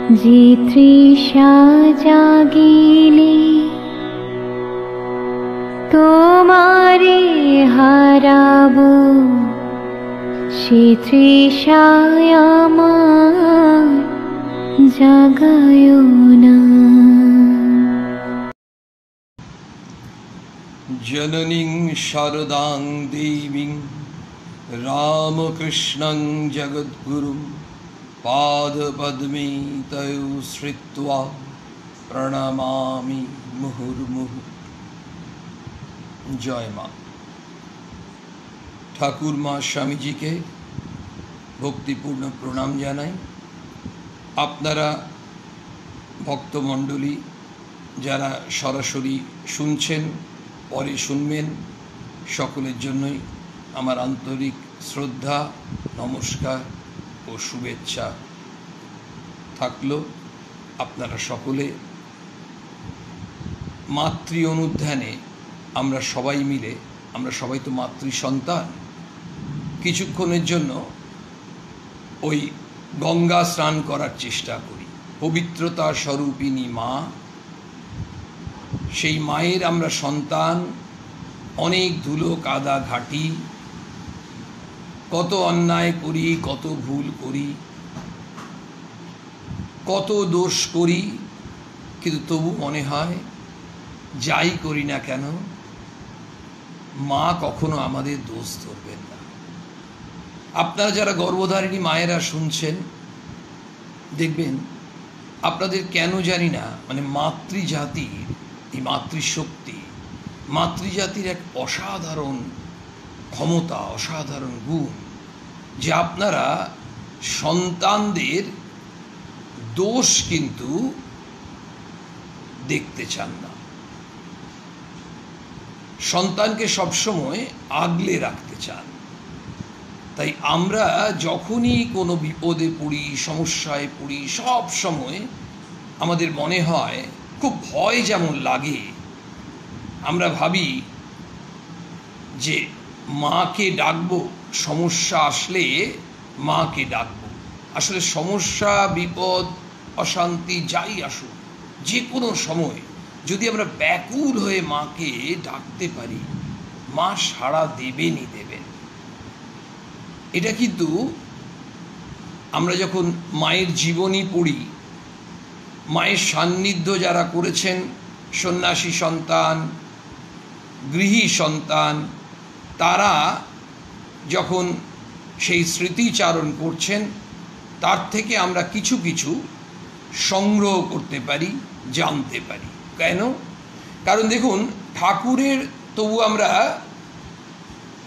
যে তৃষা জাগিলে তোমারে হারাবো, সে তৃষায় আমার জাগায় না। জননীং শারদাং দেবীং রামকৃষ্ণং জগদ্গুরুং পাদপদ্মে তয়ো শ্রিত্বা প্রণমামি মুহুর্মুহু। জয় মা। ঠাকুর মা স্বামীজিকে ভক্তিপূর্ণ প্রণাম জানাই। আপনারা ভক্তমণ্ডলী যারা সরাসরি শুনছেন, পরে শুনবেন, সকলের জন্যই আমার আন্তরিক শ্রদ্ধা, নমস্কার ও শুভেচ্ছা থাকলো। আপনারা সকলে মাতৃ অনুধ্যানে আমরা সবাই মিলে, আমরা সবাই তো মাতৃ সন্তান, কিছুক্ষণের জন্য ওই গঙ্গা স্নান করার চেষ্টা করি। পবিত্রতা স্বরূপিণী মা, সেই মায়ের আমরা সন্তান। অনেক ধুলো কাদা ঘাটি, কত অন্যায় করি, কত ভুল করি, কত দোষ করি, কিন্তু তবু মনে হয় যাই করি না কেন মা কখনো আমাদের দোষ ধরবেন না। আপনারা যারা গর্ভধারিণী মায়েরা শুনছেন, দেখবেন আপনাদের কেন জানি না, মানে মাতৃজাতির এই মাতৃশক্তি, মাতৃজাতির এক অসাধারণ ক্ষমতা, অসাধারণ গুণ, যে আপনারা সন্তানদের দোষ কিন্তু দেখতে চান না। সন্তানকে সবসময় আগলে রাখতে চান। তাই আমরা যখনই কোনো বিপদে পড়ি, সমস্যায় পড়ি, সব সময় আমাদের মনে হয়, খুব ভয় যেমন লাগে, আমরা ভাবি যে মাকে ডাকবো, সমস্যা আসলে মাকে ডাকবো। আসলে সমস্যা, বিপদ, অশান্তি যাই আসুক, যে কোনো সময় যদি আমরা ব্যাকুল হয়ে মাকে ডাকতে পারি, মা সাড়া দেবেনই দেবেন। এটা কিন্তু আমরা যখন মায়ের জীবনী পড়ি, মায়ের সান্নিধ্য যারা করেছেন, সন্ন্যাসী সন্তান, গৃহী সন্তান, তারা যখন সেই স্মৃতিচারণ করছেন, তার থেকে আমরা কিছু কিছু সংগ্রহ করতে পারি, জানতে পারি। কেন? কারণ দেখুন, ঠাকুরের তবু আমরা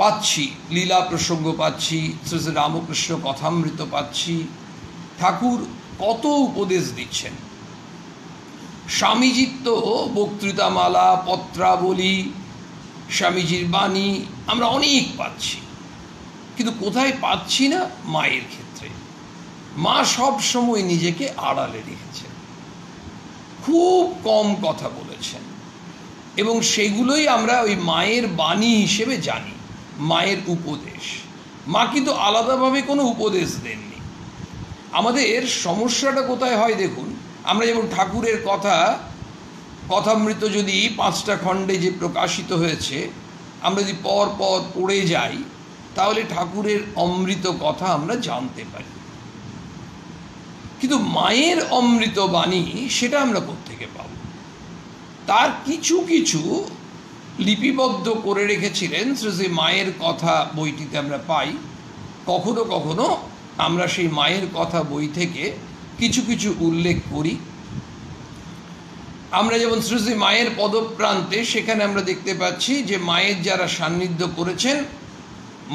পাচ্ছি, লীলা প্রসঙ্গ পাচ্ছি, শ্রী শ্রী রামকৃষ্ণ কথামৃত পাচ্ছি, ঠাকুর কত উপদেশ দিচ্ছেন। স্বামীজির তো বক্তৃতামালা, পত্রাবলী, স্বামীজির বাণী আমরা অনেক পাচ্ছি, কিন্তু কোথায় পাচ্ছি না? মায়ের ক্ষেত্রে। মা সব সময় নিজেকে আড়ালে রেখেছেন, খুব কম কথা বলেছেন, এবং সেগুলোই আমরা ওই মায়ের বাণী হিসেবে জানি, মায়ের উপদেশ। মা কিন্তু আলাদাভাবে কোনো উপদেশ দেননি। আমাদের সমস্যাটা কোথায় হয় দেখুন, আমরা যেমন ঠাকুরের কথামৃত যদি 5টা খণ্ডে যে প্রকাশিত হয়েছে, আমরা যদি পর পর পড়ে যাই, তাহলে ঠাকুরের অমৃত কথা আমরা জানতে পারি। কিন্তু মায়ের অমৃত বাণী সেটা আমরা কোত্থেকে পাব? তার কিছু কিছু লিপিবদ্ধ করে রেখেছিলেন শ্রী শ্রী মায়ের কথা বইটিতে আমরা পাই। কখনো কখনো আমরা সেই মায়ের কথা বই থেকে কিছু কিছু উল্লেখ করি। আমরা যেমন শ্রী শ্রী মায়ের পদপ্রান্তে, সেখানে আমরা দেখতে পাচ্ছি যে মায়ের যারা সান্নিধ্য করেছেন,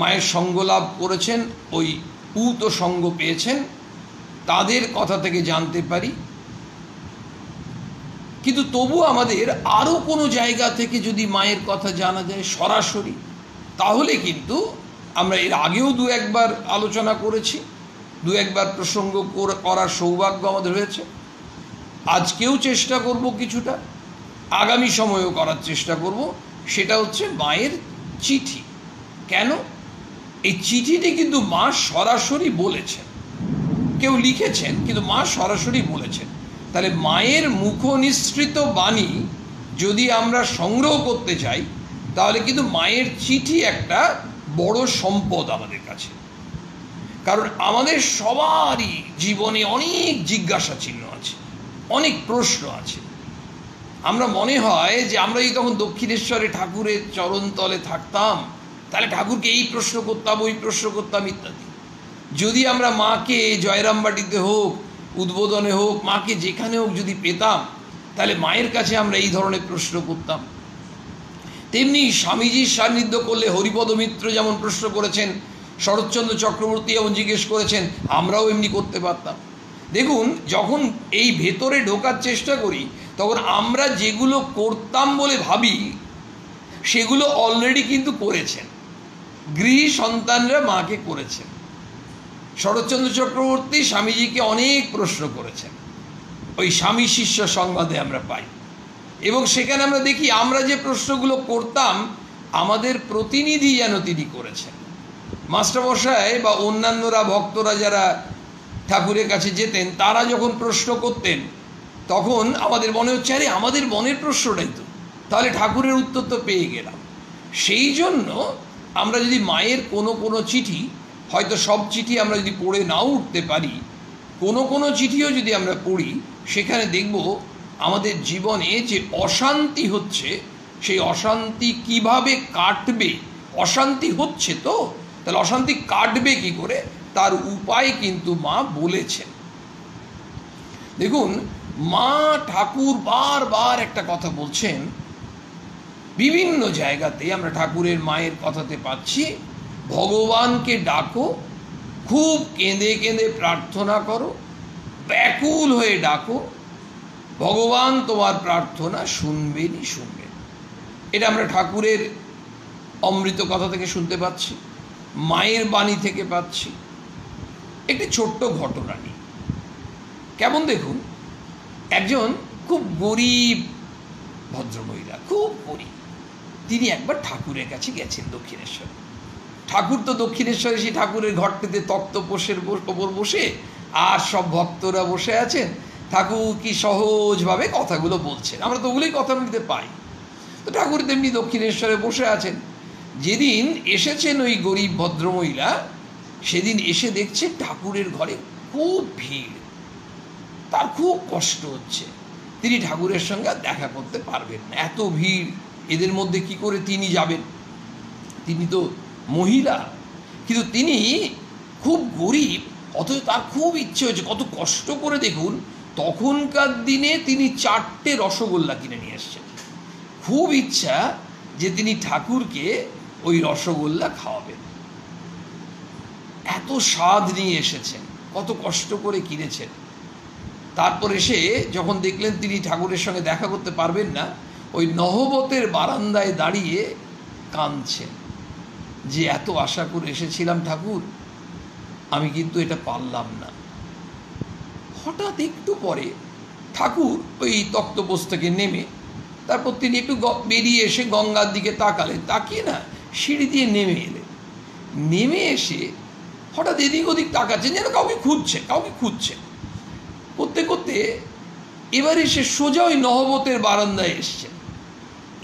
মায়ের সঙ্গ লাভ করেছেন, ওই পূত সঙ্গ পেয়েছেন, তাদের কথা থেকে জানতে পারি। কিন্তু তবু আমাদের আরও কোনো জায়গা থেকে যদি মায়ের কথা জানা যায় সরাসরি, তাহলে কিন্তু আমরা এর আগেও 2-1 আলোচনা করেছি, 2-1 প্রসঙ্গ করার সৌভাগ্য আমাদের হয়েছে। আজকেও চেষ্টা করব কিছুটা, আগামী সময়েও করার চেষ্টা করব। সেটা হচ্ছে মায়ের চিঠি। কেন? এই চিঠিটি কিন্তু মা সরাসরি বলেছেন, কেউ লিখেছেন, কিন্তু মা সরাসরি বলেছেন। তাহলে মায়ের মুখনিসৃত বাণী যদি আমরা সংগ্রহ করতে চাই, তাহলে কিন্তু মায়ের চিঠি একটা বড় সম্পদ আমাদের কাছে। কারণ আমাদের সবারই জীবনে অনেক জিজ্ঞাসা চিহ্ন আছে, অনেক প্রশ্ন আছে। আমরা মনে হয় যে আমরা যদি তখন দক্ষিণেশ্বরে ঠাকুরের চরণতলে থাকতাম, তাহলে ঠাকুরকে এই প্রশ্ন করতাম, ওই প্রশ্ন করতাম ইত্যাদি। যদি আমরা মাকে জয়রামবাটিতে হোক, উদ্বোধনে হোক, মাকে যেখানে হোক যদি পেতাম, তাহলে মায়ের কাছে আমরা এই ধরনের প্রশ্ন করতাম। তেমনি স্বামীজির সান্নিধ্য করলে হরিপদ মিত্র যেমন প্রশ্ন করেছেন, শরৎচন্দ্র চক্রবর্তী যেমন জিজ্ঞেস করেছেন, আমরাও এমনি করতে পারতাম। দেখুন, যখন এই ভেতরে ঢোকার চেষ্টা করি, তখন আমরা যেগুলো করতাম বলে ভাবি, সেগুলো অলরেডি কিন্তু করেছেন গৃহী সন্তানরা, মাকে করেছেন। শরৎচন্দ্র চক্রবর্তী স্বামীজিকে অনেক প্রশ্ন করেছেন, ওই স্বামী শিষ্য সংবাদে আমরা পাই। এবং সেখানে আমরা দেখি আমরা যে প্রশ্নগুলো করতাম, আমাদের প্রতিনিধি যেন তিনি করেছেন। মাস্টারমশাই বা অন্যান্যরা, ভক্তরা যারা ঠাকুরের কাছে যেতেন, তারা যখন প্রশ্ন করতেন, তখন আমাদের মনে হচ্ছে, আরে আমাদের মনের প্রশ্নটাই তো, তাহলে ঠাকুরের উত্তর তো পেয়ে গেলাম। সেই জন্য আমরা যদি মায়ের কোনো চিঠি, হয়তো সব চিঠি আমরা যদি পড়ে নাও উঠতে পারি, কোনো চিঠিও যদি আমরা পড়ি, সেখানে দেখব আমাদের জীবনে যে অশান্তি হচ্ছে, সেই অশান্তি কিভাবে কাটবে। অশান্তি হচ্ছে তো, তাহলে অশান্তি কাটবে কি করে, তার উপায় কিন্তু মা বলেছেন। দেখুন, মা ঠাকুর বারবার একটা কথা বলছেন, বিভিন্ন জায়গাতে আমরা ঠাকুরের মায়ের কথাতে পাচ্ছি, ভগবানকে ডাকো, খুব কেঁদে কেঁদে প্রার্থনা করো, ব্যাকুল হয়ে ডাকো, ভগবান তোমার প্রার্থনা শুনবেনই শুনবেন। এটা আমরা ঠাকুরের অমৃত কথা থেকে শুনতে পাচ্ছি, মায়ের বাণী থেকে পাচ্ছি। একটি ছোট্ট ঘটনা নিই, কেমন দেখুন, একজন খুব গরিব ভদ্রমহিলা, খুব গরিব, তিনি একবার ঠাকুরের কাছে গেছেন দক্ষিণেশ্বরে। ঠাকুর তো দক্ষিণেশ্বরে সেই ঠাকুরের ঘরটিতে তক্তপোষের ওপর বসে, আর সব ভক্তরা বসে আছেন। ঠাকুর কি সহজভাবে কথাগুলো বলছেন, আমরা তো ওগুলোই কথা বলতে পাই। তো ঠাকুর তেমনি দক্ষিণেশ্বরে বসে আছেন। যেদিন এসেছেন ওই গরিব ভদ্রমহিলা, সেদিন এসে দেখছে ঠাকুরের ঘরে খুব ভিড়, তার খুব কষ্ট হচ্ছে। তিনি ঠাকুরের সঙ্গে দেখা করতে পারবেন না, এত ভিড়, এদের মধ্যে কি করে তিনি যাবেন। তিনি তো মহিলা, কিন্তু তিনি খুব গরিব, অথচ তার খুব ইচ্ছে হচ্ছে। কত কষ্ট করে দেখুন, তখনকার দিনে তিনি 4টে রসগোল্লা কিনে নিয়ে এসছেন। খুব ইচ্ছা যে তিনি ঠাকুরকে ওই রসগোল্লা খাওয়াবেন, এত স্বাদ নিয়ে এসেছেন, কত কষ্ট করে কিনেছেন। তারপর এসে যখন দেখলেন তিনি ঠাকুরের সঙ্গে দেখা করতে পারবেন না, ওই নহবতের বারান্দায় দাঁড়িয়ে কাঁদছেন যে এত আশা করে এসেছিলাম ঠাকুর, আমি কিন্তু এটা পারলাম না। হঠাৎ একটু পরে ঠাকুর ওই তক্তপোষ থেকে নেমে, তারপর তিনি একটু বেরিয়ে এসে গঙ্গার দিকে তাকালেন, তাকিয়ে না সিঁড়ি দিয়ে নেমে এলেন। নেমে এসে হঠাৎ এদিক ওদিক তাকাচ্ছেন, যেন কাউকে খুঁজছে। করতে করতে এবার এসে সোজা ওই নহবতের বারান্দায় এসছেন।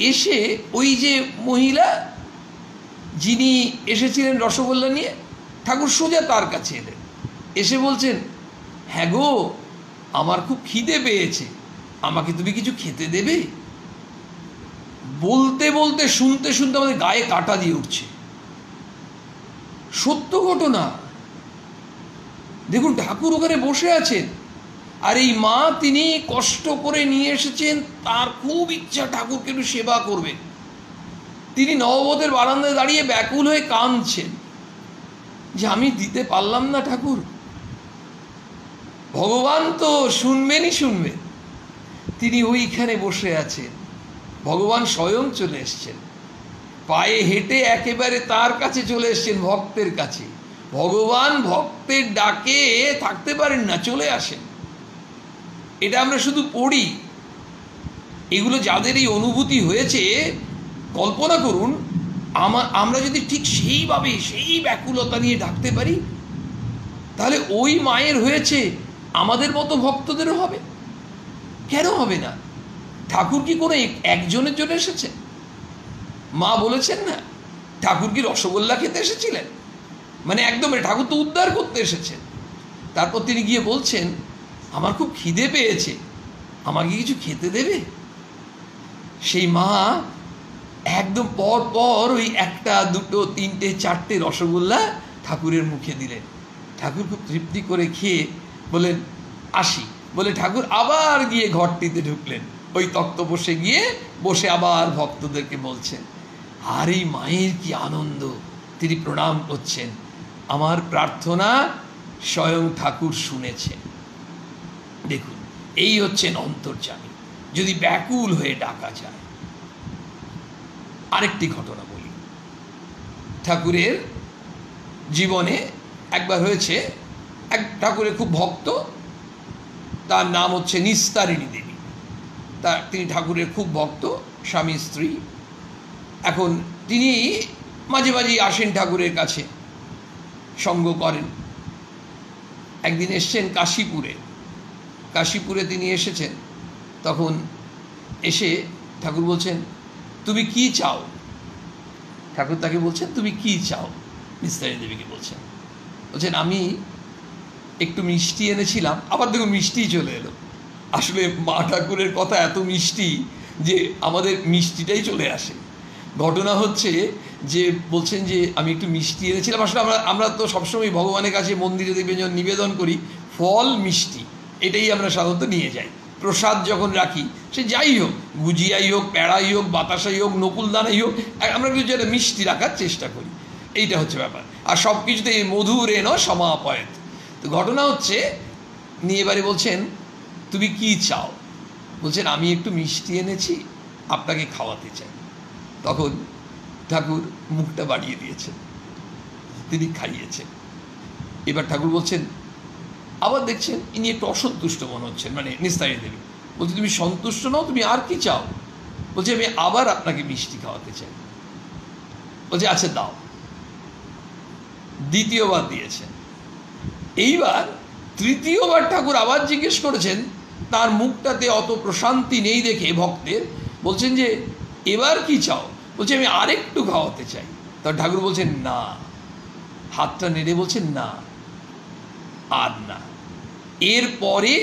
এসে ওই যে মহিলা যিনি এসেছিলেন রসগোল্লা নিয়ে, ঠাকুর সোজা তার কাছে এলেন। এসে বলছেন, হ্যাঁ গো, আমার খুব খিদে পেয়েছে, আমাকে তুমি কিছু খেতে দেবে? বলতে বলতে, শুনতে শুনতে আমাদের গায়ে কাঁটা দিয়ে উঠছে। সত্য ঘটনা। দেখুন, ঠাকুর ওখানে বসে আছেন, আর এই মা তিনি কষ্ট করে নিয়ে এসেছেন, তার খুব ইচ্ছা ঠাকুরকে একটু সেবা করবে। তিনি নহবতের বারান্দায় দাঁড়িয়ে ব্যাকুল হয়ে কাঁদছেন যে আমি দিতে পারলাম না ঠাকুর, ভগবান তো শুনবেনই শুনবেন। তিনি ওইখানে বসে আছেন, ভগবান স্বয়ং চলে এসছেন, পায়ে হেঁটে একেবারে তার কাছে চলে এসছেন, ভক্তের কাছে। ভগবান ভক্তের ডাকে থাকতে পারেন না, চলে আসেন। এটা আমরা শুধু পড়ি, এগুলো যাদের এই অনুভূতি হয়েছে, কল্পনা করুন আমরা যদি ঠিক সেইভাবে সেই ব্যাকুলতা নিয়ে ডাকতে পারি, তাহলে ওই মায়ের হয়েছে, আমাদের মতো ভক্তদেরও হবে, কেন হবে না? ঠাকুর কি কোনো একজনের জন্য এসেছে? মা বলেছেন না, ঠাকুর কি রসগোল্লা খেতে এসেছিলেন? মানে একদম ঠাকুর তো উদ্ধার করতে এসেছেন। তারপর তিনি গিয়ে বলছেন, আমার খুব খিদে পেয়েছে, আমাকে কিছু খেতে দেবে? সেই মা একদম পর পর ওই একটা, দুটো, তিনটে, চারটে রসগোল্লা ঠাকুরের মুখে দিলেন। ঠাকুর খুব তৃপ্তি করে খেয়ে বলেন আসি, বলে ঠাকুর আবার গিয়ে ঘরটিতে ঢুকলেন, ওই তক্তপোষে গিয়ে বসে আবার ভক্তদেরকে বলছেন। আর এই মায়ের কি আনন্দ, তিনি প্রণাম করছেন, আমার প্রার্থনা স্বয়ং ঠাকুর শুনেছেন। দেখুন, এই হচ্ছেন অন্তর্যামী, যদি ব্যাকুল হয়ে ডাকা যায়। আরেকটি ঘটনা বলি। ঠাকুরের জীবনে একবার হয়েছে, এক ঠাকুরের খুব ভক্ত, তার নাম হচ্ছে নিস্তারিণী দেবী। তিনি ঠাকুরের খুব ভক্ত, স্বামী স্ত্রী। এখন তিনি মাঝে মাঝেই আসেন ঠাকুরের কাছে, সঙ্গ করেন। একদিন এসছেন কাশীপুরে তিনি এসেছেন। তখন এসে ঠাকুর বলছেন, তুমি কি চাও? ঠাকুর তাকে বলছেন, তুমি কি চাও? নিস্তারিণী দেবীকে বলছেন, আমি একটু মিষ্টি এনেছিলাম। আবার দেখুন, মিষ্টি চলে এলো। আসলে মা ঠাকুরের কথা এত মিষ্টি যে আমাদের মিষ্টিটাই চলে আসে। ঘটনা হচ্ছে যে বলছেন যে আমি একটু মিষ্টি এনেছিলাম। আসলে আমরা তো সবসময় ভগবানের কাছে মন্দিরে দেখবেন যখন নিবেদন করি, ফল মিষ্টি এটাই আমরা সাধারণত নিয়ে যাই। প্রসাদ যখন রাখি, সে যাই হোক, গুজিয়াই হোক, প্যাড়াই হোক, বাতাসাই হোক, নকুলদানাই হোক, আমরা কিছু একটা মিষ্টি রাখার চেষ্টা করি। এইটা হচ্ছে ব্যাপার। আর সব কিছুতে মধুরেণ সমাপয়েত। তো ঘটনা হচ্ছে, নিয়ে এবারে বলছেন, তুমি কি চাও? বলছেন, আমি একটু মিষ্টি এনেছি, আপনাকে খাওয়াতে চাই। তখন ঠাকুর মুখটা বাড়িয়ে দিয়েছেন, তিনি খাইয়েছেন। এবার ঠাকুর বলছেন, আবার দেখছেন ইনি একটু অসন্তুষ্ট মনে হচ্ছেন, মানে নিস্তারিণী দেবী। বলছে, তুমি সন্তুষ্ট নও, তুমি আর কি চাও? বলছে, আমি আবার আপনাকে মিষ্টি খাওয়াতে চাই। বলছে, আচ্ছা দাও। দ্বিতীয়বার দিয়েছেন। এইবার তৃতীয়বার ঠাকুর আবার জিজ্ঞেস করেছেন, তার মুখটাতে অত প্রশান্তি নেই দেখে ভক্তের। বলছেন যে, এবার কি চাও? বলছে, আমি আরেকটু খাওয়াতে চাই। তখন ঠাকুর বলছেন, না। হাতটা নেড়ে বলছেন, না, আর না। এরপরে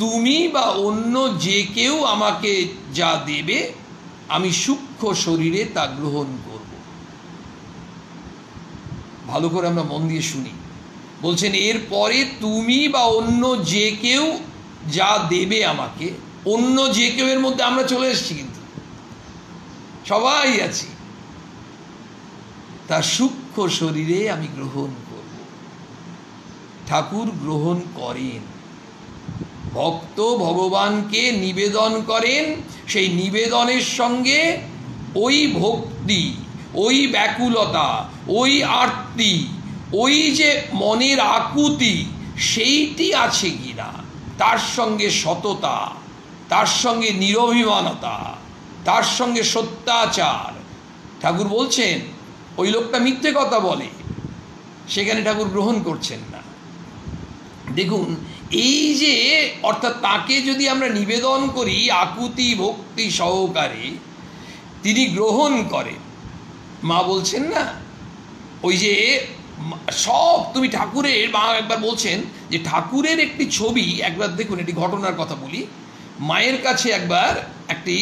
তুমি বা অন্য যে কেউ আমাকে যা দেবে, আমি সূক্ষ্ম শরীরে তা গ্রহণ করব। ভালো করে আমরা মন দিয়ে শুনি। বলছেন, এরপরে তুমি বা অন্য যে কেউ যা দেবে আমাকে, অন্য যে কেউ এর মধ্যে আমরা চলে এসেছি, কিন্তু সবাই আছি, তা সূক্ষ্ম শরীরে আমি গ্রহণ করব। ঠাকুর গ্রহণ করেন। ভক্ত ভগবানকে নিবেদন করেন, সেই নিবেদনের সঙ্গে ওই ভক্তি, ওই ব্যাকুলতা, ওই আরতি, ওই যে মনের আকুতি, সেইটি আছে কিনা, তার সঙ্গে সততা, তার সঙ্গে নিরভিমানতা, তার সঙ্গে সত্যাচার। ঠাকুর বলছেন, ওই লোকটা মিথ্যে কথা বলে, সেখানে ঠাকুর গ্রহণ করছেন না। দেখুন, এই যে অর্থাৎ তাকে যদি আমরা নিবেদন করি আকুতি ভক্তি সহকারে, তিনি গ্রহণ করেন। মা বলছেন না, ওই যে সব তুমি ঠাকুরের, মা একবার বলছেন যে ঠাকুরের একটি ছবি একবার দেখুন। একটি ঘটনার কথা বলি। মায়ের কাছে একবার একটি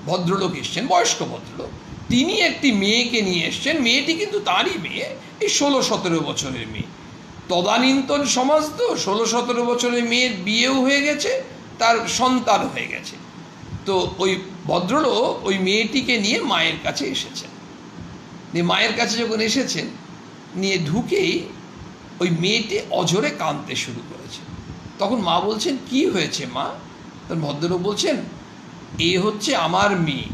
ভদ্রলোক এসছেন, বয়স্ক ভদ্রলোক। তিনি একটি মেয়েকে নিয়ে এসছেন। মেয়েটি কিন্তু তারই মেয়ে, এই 16-17 বছরের মেয়ে। তদানীন্তন সমাজ তো, 16-17 বছরের মেয়ের বিয়েও হয়ে গেছে, তার সন্তান হয়ে গেছে। তো ওই ভদ্রলোক ওই মেয়েটিকে নিয়ে মায়ের কাছে এসেছেন। মায়ের কাছে যখন এসেছেন, নিয়ে ঢুকেই ওই মেয়েটি অঝরে কাঁদতে শুরু করেছে। তখন মা বলছেন, কি হয়েছে মা? তখন ভদ্রলোক বলছেন, এ হচ্ছে আমার মেয়ে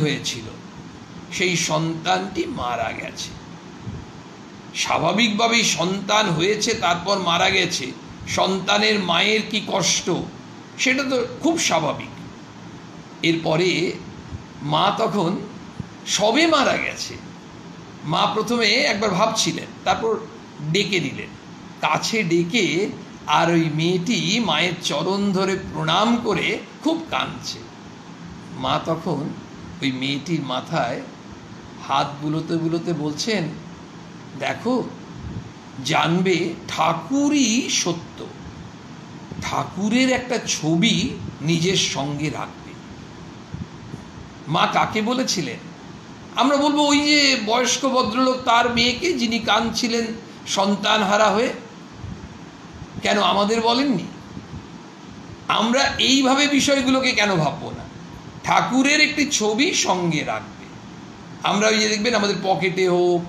হয়েছিল, সেই সন্তানটি মারা গেছে। স্বাভাবিকভাবেই সন্তান হয়েছে, তারপর মারা গেছে, সন্তানের মায়ের কি কষ্ট, সেটা তো খুব স্বাভাবিক। এরপরে মা তখন সবে মারা গেছে। মা প্রথমে একবার ভাবছিলেন, তারপর ডেকে দিলেন, কাছে ডেকে, আর ওই মেয়েটি মায়ের চরণ ধরে প্রণাম করে খুব কাঁদছে। মা তখন ওই মেয়েটির মাথায় হাত বুলোতে বুলোতে বলছেন, দেখো, জানবে ঠাকুরই সত্য, ঠাকুরের একটা ছবি নিজের সঙ্গে রাখবে। মা কাকে বলেছিলেন? আমরা বলবো ওই যে বয়স্ক ভদ্রলোক, তার মেয়েকে, যিনি কাঁদছিলেন সন্তান হারা হয়ে। কেন আমাদের বলেননি? আমরা এইভাবে বিষয়গুলোকে কেন ভাববো না? ঠাকুরের একটি ছবি সঙ্গে রাখবে। আমরা ওই যে দেখবেন আমাদের পকেটে হোক,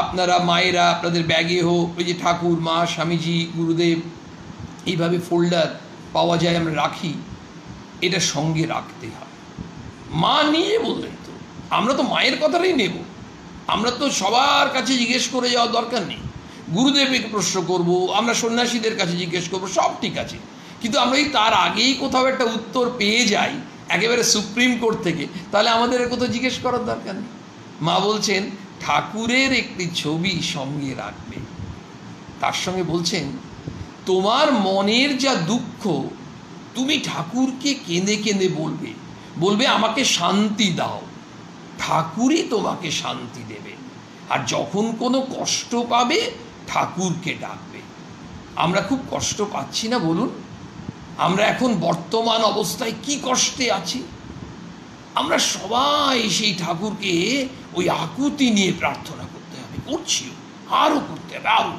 আপনারা মায়েরা আপনাদের ব্যাগে হোক, ওই যে ঠাকুর, মা, স্বামীজি, গুরুদেব, এইভাবে ফোল্ডার পাওয়া যায়, আমরা রাখি। এটা সঙ্গে রাখতে হয়। মা নিয়ে বললেন, তো আমরা তো মায়ের কথাটাই নেব, আমরা তো সবার কাছে জিজ্ঞেস করে যাওয়ার দরকার নেই। গুরুদেবকে প্রশ্ন করব, আমরা সন্ন্যাসীদের কাছে জিজ্ঞেস করব, সব ঠিক আছে, কিন্তু আমরা এই তার আগেই কোথাও একটা উত্তর পেয়ে যাই একেবারে সুপ্রিম কোর্ট থেকে, তাহলে আমাদের কোথাও জিজ্ঞেস করার দরকার নেই। মা বলছেন ঠাকুরের একটি ছবি সঙ্গে রাখবে। তার সঙ্গে বলছেন, তোমার মনের যা দুঃখ তুমি ঠাকুরকে কেঁদে কেঁদে বলবে, বলবে আমাকে শান্তি দাও, ঠাকুরই তোমাকে শান্তি দেবে। আর যখন কোনো কষ্ট পাবে ঠাকুরকে ডাকবে। আমরা খুব কষ্ট পাচ্ছি না বলুন? আমরা এখন বর্তমান অবস্থায় কি কষ্টে আছি? আমরা সবাই সেই ঠাকুরকে ওই আকুতি নিয়ে প্রার্থনা করতে হবে, করছিও, আরও করতে হবে, আরও।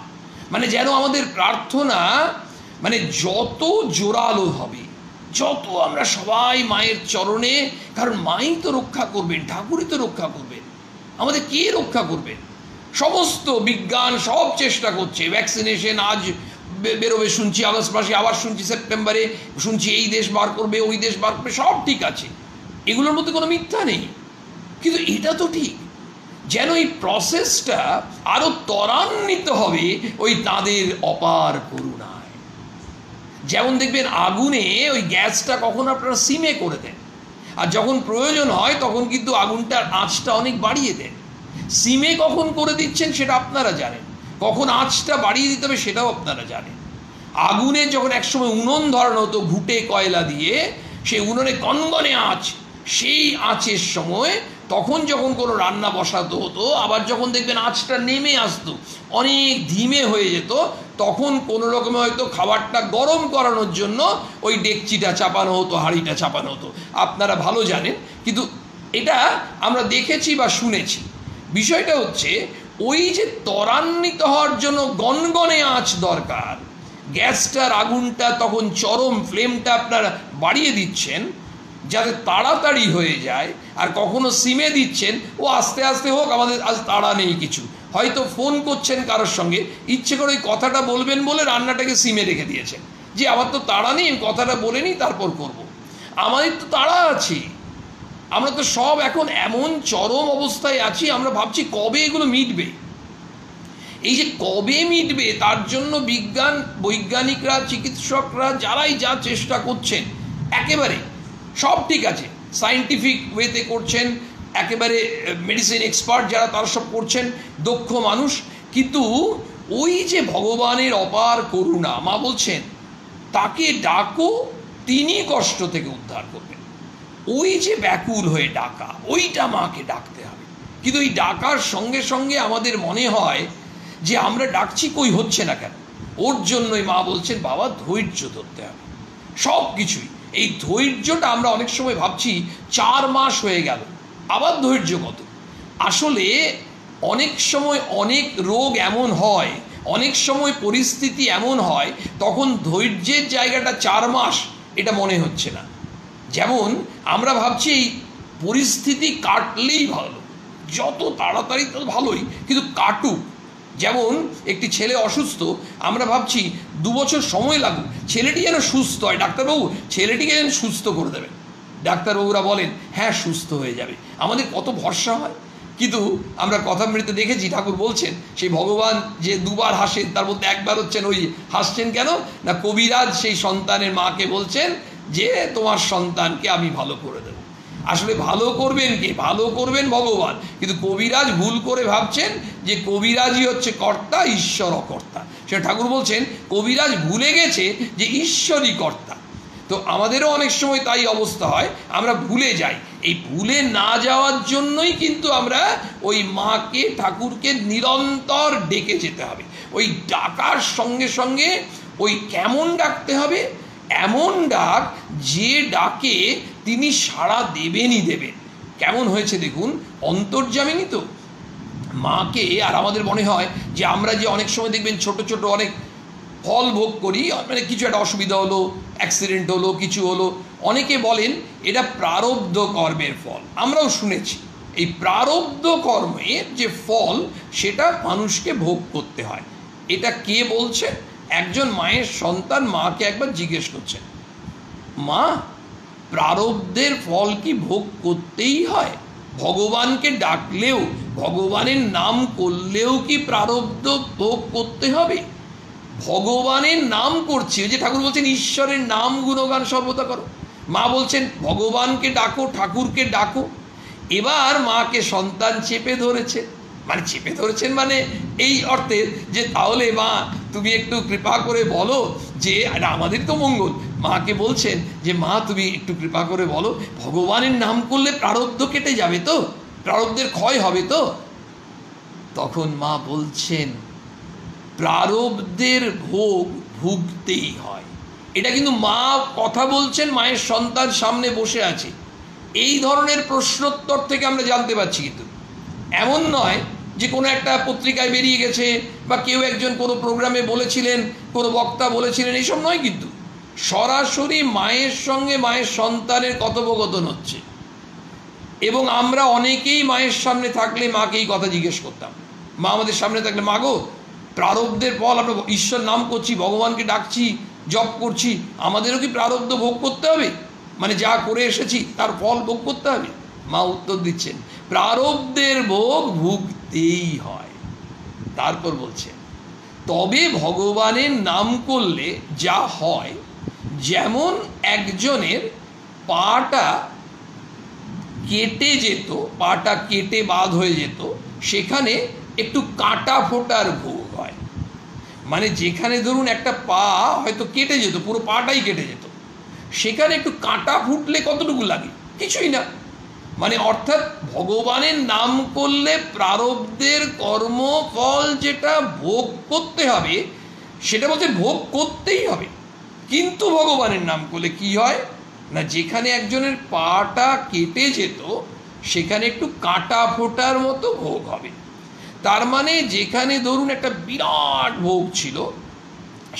মানে যেন আমাদের প্রার্থনা মানে যত জোরালো হবে, যত আমরা সবাই মায়ের চরণে, কারণ মাই তো রক্ষা করবেন, ঠাকুরই তো রক্ষা করবেন, আমাদের কে রক্ষা করবেন? সমস্ত বিজ্ঞান সব চেষ্টা করছে, ভ্যাকসিনেশন আজ বেরোবে শুনছি, আগস্ট মাসে আবার শুনছি, সেপ্টেম্বরে শুনছি এই দেশ বার করবে, ওই দেশ বার করবে, সব ঠিক আছে, এগুলোর মধ্যে কোনো মিথ্যা নেই। কিন্তু এটা তো ঠিক, যেন এই প্রসেসটা আরো ত্বরান্বিত হবে ওই তাদের অপার করুণায়। যেমন দেখবেন আগুনে ওই গ্যাসটা কখন আপনারা সিমে করে দেন, আর যখন প্রয়োজন হয় তখন কিন্তু আগুনটার আঁচটা অনেক বাড়িয়ে দেন। সিমে কখন করে দিচ্ছেন সেটা আপনারা জানেন, কখন আঁচটা বাড়িয়ে দিতে হবে সেটাও আপনারা জানেন। আগুনে যখন একসময় উনুন ধরানো হতো ঘুঁটে কয়লা দিয়ে, সেই উনুনে কনকনে আঁচ, সেই আঁচের সময় তখন যখন কোনো রান্না বসাতে হতো, আবার যখন দেখবেন আঁচটা নেমে আসতো, অনেক ধিমে হয়ে যেত, তখন কোনো রকমে হয়তো খাবারটা গরম করানোর জন্য ওই ডেকচিটা চাপানো হতো, হাঁড়িটা চাপানো হতো, আপনারা ভালো জানেন। কিন্তু এটা আমরা দেখেছি বা শুনেছি। বিষয়টা হচ্ছে ওই যে ত্বরান্বিত হওয়ার জন্য গনগনে আঁচ দরকার, গ্যাসটার আগুনটা তখন চরম ফ্লেমটা আপনারা বাড়িয়ে দিচ্ছেন যাতে তাড়াতাড়ি হয়ে যায়, আর কখনো সিমে দিচ্ছেন ও আস্তে আস্তে হোক, আমাদের আজ তাড়া নেই কিছু, হয়তো ফোন করছেন কারোর সঙ্গে, ইচ্ছে করে ওই কথাটা বলবেন বলে রান্নাটাকে সিমে রেখে দিয়েছেন, যে আমার তো তাড়া নেই, কথাটা বলে নিই তারপর করব। আমাদের তো তাড়া আছে, আমরা তো সব এখন এমন চরম অবস্থায় আছি, আমরা ভাবছি কবে এগুলো মিটবে। এই যে কবে মিটবে তার জন্য বিজ্ঞান, বৈজ্ঞানিকরা, চিকিৎসকরা, যারাই যা চেষ্টা করছেন, একেবারে সব ঠিক আছে, সায়েন্টিফিক ওয়েতে করছেন, একেবারে মেডিসিন এক্সপার্ট যারা তারা সব করছেন, দক্ষ মানুষ, কিন্তু ওই যে ভগবানের অপার করুণা, মা বলছেন তাকে ডাকো, তিনি কষ্ট থেকে উদ্ধার করবেন। ওই যে ব্যাকুল হয়ে ডাকা, ওইটা মাকে ডাকতে হবে। কিন্তু এই ডাকার সঙ্গে সঙ্গে আমাদের মনে হয় যে আমরা ডাকছি, কই হচ্ছে না কেন। ওর জন্যই মা বলছেন বাবা ধৈর্য ধরতে হবে সব কিছুই। এই ধৈর্যটা আমরা অনেক সময় ভাবছি 4 মাস হয়ে গেল, আবার ধৈর্য কত? আসলে অনেক সময় অনেক রোগ এমন হয়, অনেক সময় পরিস্থিতি এমন হয়, তখন ধৈর্যের জায়গাটা 4 মাস এটা মনে হচ্ছে না। যেমন আমরা ভাবছি এই পরিস্থিতি কাটলেই ভালো, যত তাড়াতাড়ি তত ভালোই, কিন্তু কাটুক। যেমন একটি ছেলে অসুস্থ, আমরা ভাবছি 2 বছর সময় লাগুক, ছেলেটি যেন সুস্থ হয়, ডাক্তারবাবু ছেলেটিকে যেন সুস্থ করে দেবেন। ডাক্তারবাবুরা বলেন হ্যাঁ সুস্থ হয়ে যাবে, আমাদের কত ভরসা হয়। কিন্তু আমরা কথামৃতে দেখেছি ঠাকুর বলছেন সেই ভগবান যে 2 বার হাসেন, তার মধ্যে 1 বার হচ্ছেন ওই হাসছেন কেন না, কবিরাজ সেই সন্তানের মাকে বলছেন যে তোমার সন্তানকে আমি ভালো করে দেব। আসলে ভালো করবেন কে? ভালো করবেন ভগবান। কিন্তু কবিরাজ ভুল করে ভাবছেন যে কবিরাজই হচ্ছে কর্তা, ঈশ্বর অকর্তা। সে ঠাকুর বলছেন কবিরাজ ভুলে গেছে যে ঈশ্বরই কর্তা। তো আমাদেরও অনেক সময় তাই অবস্থা হয়, আমরা ভুলে যাই। এই ভুলে না যাওয়ার জন্যই কিন্তু আমরা ওই মাকে, ঠাকুরকে নিরন্তর ডেকে যেতে হবে। ওই ডাকার সঙ্গে সঙ্গে ওই কেমন ডাকতে হবে? এমন ডাক যে ডাকে তিনি সাড়া দেবেনই দেবেন। কেমন হয়েছে দেখুন, অন্তর্যামিনী তো মাকে। আর আমাদের মনে হয় যে আমরা যে অনেক সময় দেখবেন ছোট ছোট অনেক ফল ভোগ করি, মানে কিছু একটা অসুবিধা হলো, অ্যাক্সিডেন্ট হলো, কিছু হলো, অনেকে বলেন এটা প্রারব্ধ কর্মের ফল। আমরাও শুনেছি এই প্রারব্ধ কর্মের যে ফল সেটা মানুষকে ভোগ করতে হয়। এটা কে বলছে? একজন মায়ের সন্তান মাকে একবার জিজ্ঞেস করছেন, মা, প্রারব্ধের ফল কি ভোগ করতেই হয়? ভগবানকে ডাকলেও, ভগবানের নাম করলেও কি প্রারব্ধ ভোগ করতে হবে? ভগবানের নাম করছি, যে ঠাকুর বলছেন ঈশ্বরের নাম গুণগান সর্বদা করো। মা বলছেন ভগবানকে ডাকো, ঠাকুরকে ডাকো। এবার মাকে সন্তান চেপে ধরেছে, মানে চেপে ধরেছেন মানে এই অর্থে যে তাহলে মা তুমি একটু কৃপা করে বলো যে আমাদের তো মঙ্গল। মাকে বলছেন যে মা তুমি একটু কৃপা করে বলো, ভগবানের নাম করলে প্রারব্ধ কেটে যাবে তো, প্রারব্ধের ক্ষয় হবে তো? তখন মা বলছেন প্রারব্ধের ভোগ ভুগতেই হয়। এটা কিন্তু মা কথা বলছেন, মায়ের সন্তান সামনে বসে আছে। এই ধরনের প্রশ্নোত্তর থেকে আমরা জানতে পারছি। কিন্তু এমন নয় যে কোনো একটা পত্রিকায় বেরিয়ে গেছে বা কেউ একজন কোনো প্রোগ্রামে বলেছিলেন, কোনো বক্তা বলেছিলেন, এইসব নয়। কিন্তু সরাসরি মায়ের সঙ্গে মায়ের সন্তানের কথোপকথন হচ্ছে। এবং আমরা অনেকেই মায়ের সামনে থাকলে মাকে এই কথা জিজ্ঞেস করতাম। মা আমাদের সামনে থাকলে, মা গো, প্রারব্ধের ফল, আমরা ঈশ্বর নাম করছি, ভগবানকে ডাকছি, জপ করছি, আমাদেরও কি প্রারব্ধ ভোগ করতে হবে? মানে যা করে এসেছি তার ফল ভোগ করতে হবে? মা উত্তর দিচ্ছেন প্রারব্ধের ভোগ ভুগতেই হয়। তারপর বলছেন তবে ভগবানের নাম করলে যা হয়, যেমন একজনের পাটা কেটে যেত, পাটা কেটে বাদ হয়ে যেত, সেখানে একটু কাটা ফোটার ভোগ হয়। মানে যেখানে ধরুন একটা পা হয়তো কেটে যেত, পুরো পাটাই কেটে যেত, সেখানে একটু কাটা ফুটলে কতটুকু লাগে? কিছুই না। মানে অর্থাৎ ভগবানের নাম করলে প্রারব্ধের কর্মফল যেটা ভোগ করতে হবে সেটা বলতে ভোগ করতেই হবে। কিন্তু ভগবানের নাম করলে কি হয় না, যেখানে একজনের পাটা কেটে যেত সেখানে একটু কাটা ফোটার মতো ভোগ হবে। তার মানে যেখানে ধরুন একটা বিরাট ভোগ ছিল,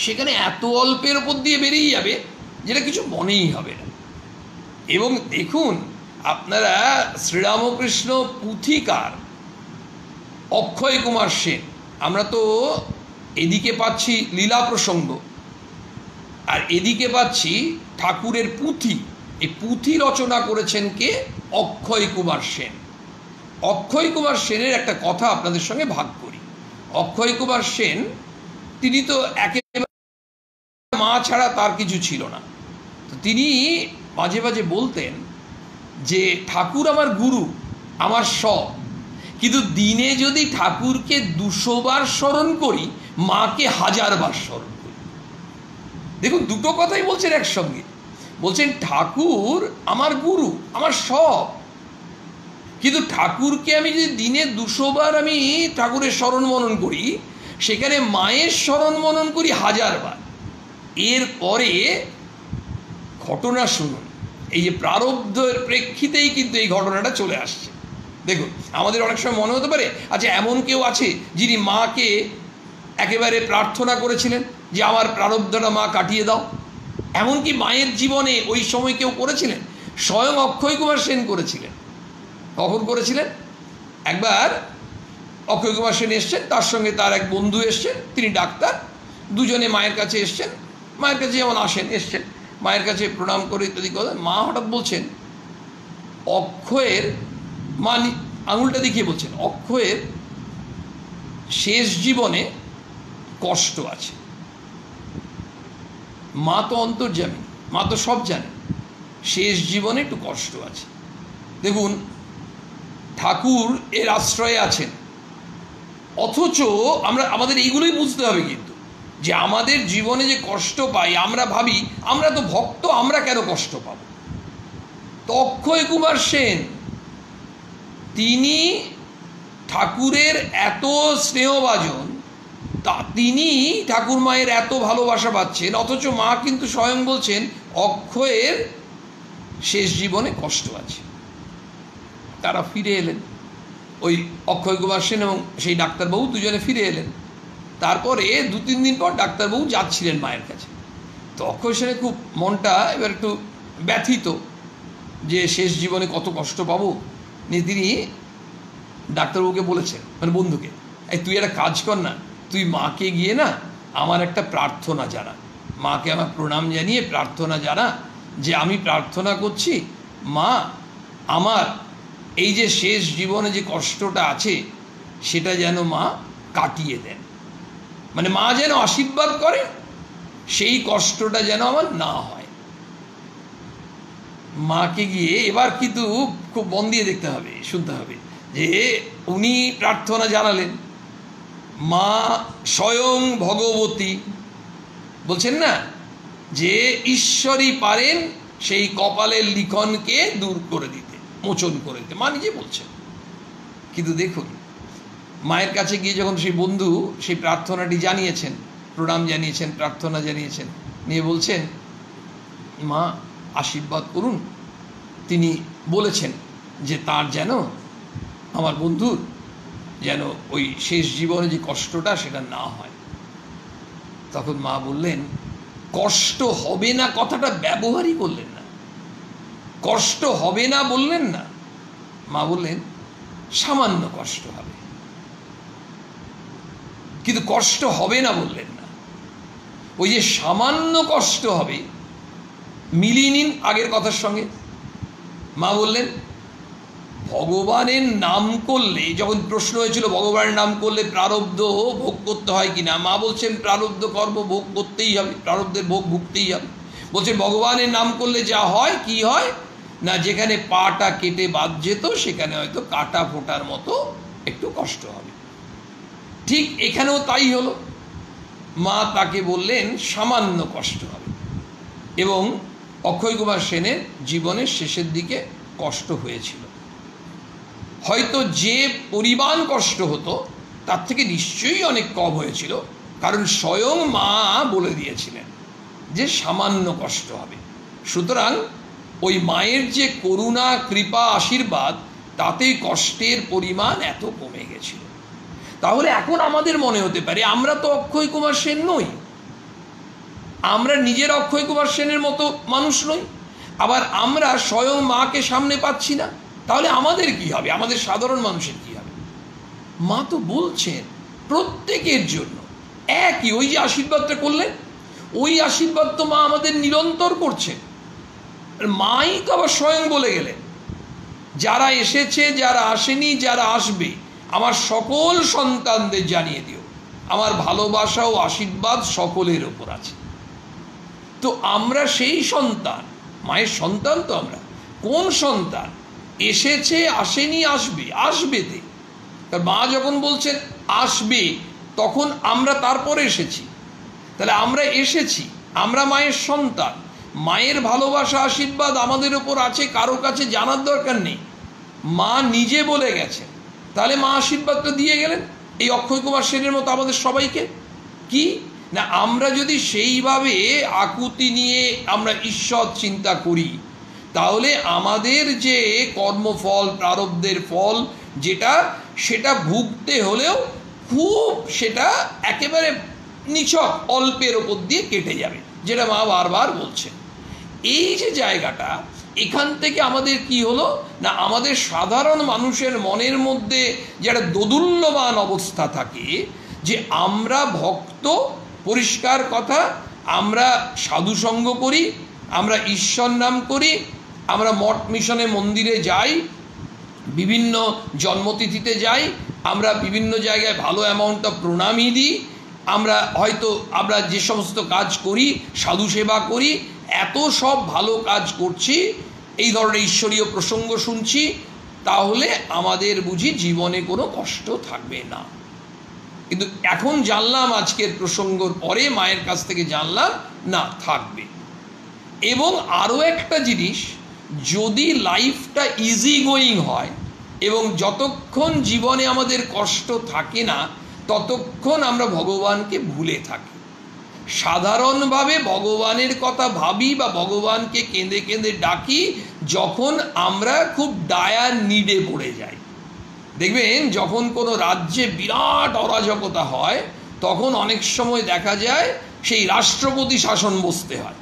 সেখানে এত অল্পের উপর দিয়ে বেরিয়ে যাবে যেটা কিছু মনেই হবে না। এবং দেখুন আপনারা, শ্রীরামকৃষ্ণ পুথিকার অক্ষয় কুমার সেন, আমরা তো এদিকে পাচ্ছি লীলা প্রসঙ্গ আর এদিকে পাচ্ছি ঠাকুরের পুঁথি। এই পুঁথি রচনা করেছেন কে? অক্ষয় কুমার সেন। অক্ষয় কুমার সেনের একটা কথা আপনাদের সঙ্গে ভাগ করি। অক্ষয় কুমার সেন তিনি তো একেবারে মা ছাড়া তার কিছু ছিল না। তো তিনি মাঝে মাঝে বলতেন যে ঠাকুর আমার গুরু, আমার সব, কিন্তু দিনে যদি ঠাকুরকে 200 বার স্মরণ করি, মাকে 1000 বার স্মরণ করি। দেখুন দুটো কথাই বলছেন একসঙ্গে। বলছেন ঠাকুর আমার গুরু, আমার সব, কিন্তু ঠাকুরকে আমি যদি দিনে 200 বার আমি ঠাকুরের স্মরণ মনন করি, সেখানে মায়ের স্মরণ মনন করি 1000 বার। এরপরে ঘটনা শুনুন, এই যে প্রারব্ধের প্রেক্ষিতেই কিন্তু এই ঘটনাটা চলে আসছে। দেখুন আমাদের অনেক সময় মনে হতে পারে আচ্ছা এমন কেউ আছে যিনি মাকে একেবারে প্রার্থনা করেছিলেন যে আমার প্রারব্ধটা মা কাটিয়ে দাও। এমনকি মায়ের জীবনে ওই সময় কেউ করেছিলেন? স্বয়ং অক্ষয় কুমার সেন করেছিলেন। কখন করেছিলেন? একবার অক্ষয় কুমার সেন এসছেন, তার সঙ্গে তার এক বন্ধু এসছেন, তিনি ডাক্তার, দুজনে মায়ের কাছে এসছেন। মায়ের কাছে যেমন আসেন, এসছেন, মায়ের কাছে প্রণাম করে ইত্যাদি করে। মা হঠাৎ বলছেন অক্ষয়ের, মা আঙুলটা দেখিয়ে বলছেন অক্ষয়ের শেষ জীবনে কষ্ট আছে। মা তো অন্তর্যামী, মা তো সব জানে, শেষ জীবনে একটু কষ্ট আছে। দেখুন, ঠাকুর এর আশ্রয়ে আছেন, অথচ আমাদের এইগুলোই বুঝতে হবে কিন্তু, যে আমাদের জীবনে যে কষ্ট পাই, আমরা ভাবি আমরা তো ভক্ত, আমরা কেন কষ্ট পাব। তো অক্ষয় কুমার সেন তিনি ঠাকুরের এত স্নেহভাজন, তিনি ঠাকুর মায়ের এত ভালোবাসা পাচ্ছেন, অথচ মা কিন্তু স্বয়ং বলছেন অক্ষয়ের শেষ জীবনে কষ্ট আছে। তারা ফিরে এলেন, ওই অক্ষয় কুমার সেন এবং সেই ডাক্তারবাবু দুজনে ফিরে এলেন। তারপরে 2-3 দিন পর ডাক্তারবাবু যাচ্ছিলেন মায়ের কাছে। তো অক্ষয় সেনের খুব মনটা এবার একটু ব্যথিত, যে শেষ জীবনে কত কষ্ট পাবো। তিনি ডাক্তারবাবুকে বলেছেন, মানে বন্ধুকে, এই তুই একটা কাজ কর না, তুই মাকে গিয়ে না আমার একটা প্রার্থনা জানা, মাকে আমার প্রণাম জানিয়ে প্রার্থনা জানা, যে আমি প্রার্থনা করছি মা আমার এই যে শেষ জীবনে যে কষ্টটা আছে সেটা যেন মা কাটিয়ে দেন, মানে মা যেন আশীর্বাদ করেন, সেই কষ্টটা যেন আমার না হয়। মাকে গিয়ে এবার কিন্তু খুব মন দিয়ে দেখতে হবে, শুনতে হবে, যে উনি প্রার্থনা জানালেন। মা স্বয়ং ভগবতী বলছেন না, যে ঈশ্বরই পারেন সেই কপালের লিখনকে দূর করে দিতে, মোচন করে দিতে, মা নিজে বলছেন। কিন্তু দেখুন, মায়ের কাছে গিয়ে যখন সেই বন্ধু সেই প্রার্থনাটি জানিয়েছেন, প্রণাম জানিয়েছেন, প্রার্থনা জানিয়েছেন, নিয়ে বলছেন মা আশীর্বাদ করুন, তিনি বলেছেন যে তার যেন, আমার বন্ধুর যেন ওই শেষ জীবনে যে কষ্টটা সেটা না হয়। তখন মা বললেন, কষ্ট হবে না কথাটা ব্যবহারই করলেন না, কষ্ট হবে না বললেন না, মা বললেন সামান্য কষ্ট হবে, কিন্তু কষ্ট হবে না বললেন না। ওই যে সামান্য কষ্ট হবে মিলিয়ে নিন আগের কথার সঙ্গে। মা বললেন ভগবানের নাম করলে, যখন প্রশ্ন হয়েছিল ভগবানের নাম করলে প্রারব্ধ ভোগ করতে হয় কিনা, মা বলছেন প্রারব্ধ কর্ম ভোগ করতেই হবে, প্রারব্ধের ভোগ ভুগতেই হবে। বলছেন ভগবানের নাম করলে যা হয় কি হয় না, যেখানে পাটা কেটে বাদ যেত সেখানে হয়তো কাটা ফোটার মতো একটু কষ্ট হবে। ঠিক এখানেও তাই হলো, মা তাকে বললেন সামান্য কষ্ট হবে। এবং অক্ষয় কুমার সেনের জীবনের শেষের দিকে কষ্ট হয়েছিল, হয়তো যে পরিমাণ কষ্ট হতো তার থেকে নিশ্চয়ই অনেক কম হয়েছিল, কারণ স্বয়ং মা বলে দিয়েছিলেন যে সামান্য কষ্ট হবে। সুতরাং ওই মায়ের যে করুণা, কৃপা, আশীর্বাদ, তাতেই কষ্টের পরিমাণ এত কমে গেছিল। তাহলে এখন আমাদের মনে হতে পারে আমরা তো অক্ষয় কুমার সেন নই, আমরা নিজের অক্ষয় কুমার সেনের মতো মানুষ নই, আবার আমরা স্বয়ং মাকে সামনে পাচ্ছি না, তাহলে আমাদের কি হবে, আমাদের সাধারণ মানুষের কি হবে? মা তো বলছেন প্রত্যেকের জন্য একই, ওই যে আশীর্বাদটা করলেন, ওই আশীর্বাদ তো মা আমাদের নিরন্তর করছেন। মাই তো আবার স্বয়ং বলে গেলেন, যারা এসেছে, যারা আসেনি, যারা আসবে, আমার সকল সন্তানদের জানিয়ে দিও আমার ভালোবাসা ও আশীর্বাদ সকলের ওপর আছে। তো আমরা সেই সন্তান, মায়ের সন্তান তো আমরা। কোন সন্তান? এসেছে, আসেনি, আসবে, আসবেতে। কারণ মা যখন বলছেন আসবে, তখন আমরা তারপরে এসেছি, তাহলে আমরা এসেছি, আমরা মায়ের সন্তান, মায়ের ভালোবাসা আশীর্বাদ আমাদের ওপর আছে, কারো কাছে জানার দরকার নেই, মা নিজে বলে গেছেন। তাহলে মা আশীর্বাদটা দিয়ে গেলেন এই অক্ষয় কুমার সেনের মতো আমাদের সবাইকে। কি না, আমরা যদি সেইভাবে আকুতি নিয়ে আমরা ঈশ্বর চিন্তা করি, তাহলে আমাদের যে কর্মফল, প্রারব্ধের ফল যেটা, সেটা ভুগতে হলেও খুব সেটা একেবারে নিছক অল্পের ওপর দিয়ে কেটে যাবে, যেটা মা বারবার বলছেন। এই যে জায়গাটা, এখান থেকে আমাদের কি হলো না, আমাদের সাধারণ মানুষের মনের মধ্যে যে একটা দোদুল্যমান অবস্থা থাকে, যে আমরা ভক্ত, পরিষ্কার কথা, আমরা সাধুসঙ্গ করি, আমরা ঈশ্বর নাম করি, আমরা মঠ মিশনে মন্দিরে যাই, বিভিন্ন জন্মতিথিতে যাই, আমরা বিভিন্ন জায়গায় ভালো অ্যামাউন্ট অফ প্রণামী দিই, আমরা হয়তো আমরা যে সমস্ত কাজ করি, সাধু সেবা করি, এত সব ভালো কাজ করছি, এই ধরনের ঈশ্বরীয় প্রসঙ্গ শুনছি, তাহলে আমাদের বুঝি জীবনে কোনো কষ্ট থাকবে না। কিন্তু এখন জানলাম, আজকের প্রসঙ্গর পরে মায়ের কাছ থেকে জানলাম না, থাকবে। এবং আরও একটা জিনিস, যদি লাইফটা ইজি গোয়িং হয় এবং যতক্ষণ জীবনে আমাদের কষ্ট থাকে না, ততক্ষণ আমরা ভগবানকে ভুলে থাকি। সাধারণভাবে ভগবানের কথা ভাবি বা ভগবানকে কেঁদে কেঁদে ডাকি যখন আমরা খুব ডায়ার নিডে পড়ে যাই। দেখবেন, যখন কোনো রাজ্যে বিরাট অরাজকতা হয়, তখন অনেক সময় দেখা যায় সেই রাষ্ট্রপতি শাসন বসতে হয়।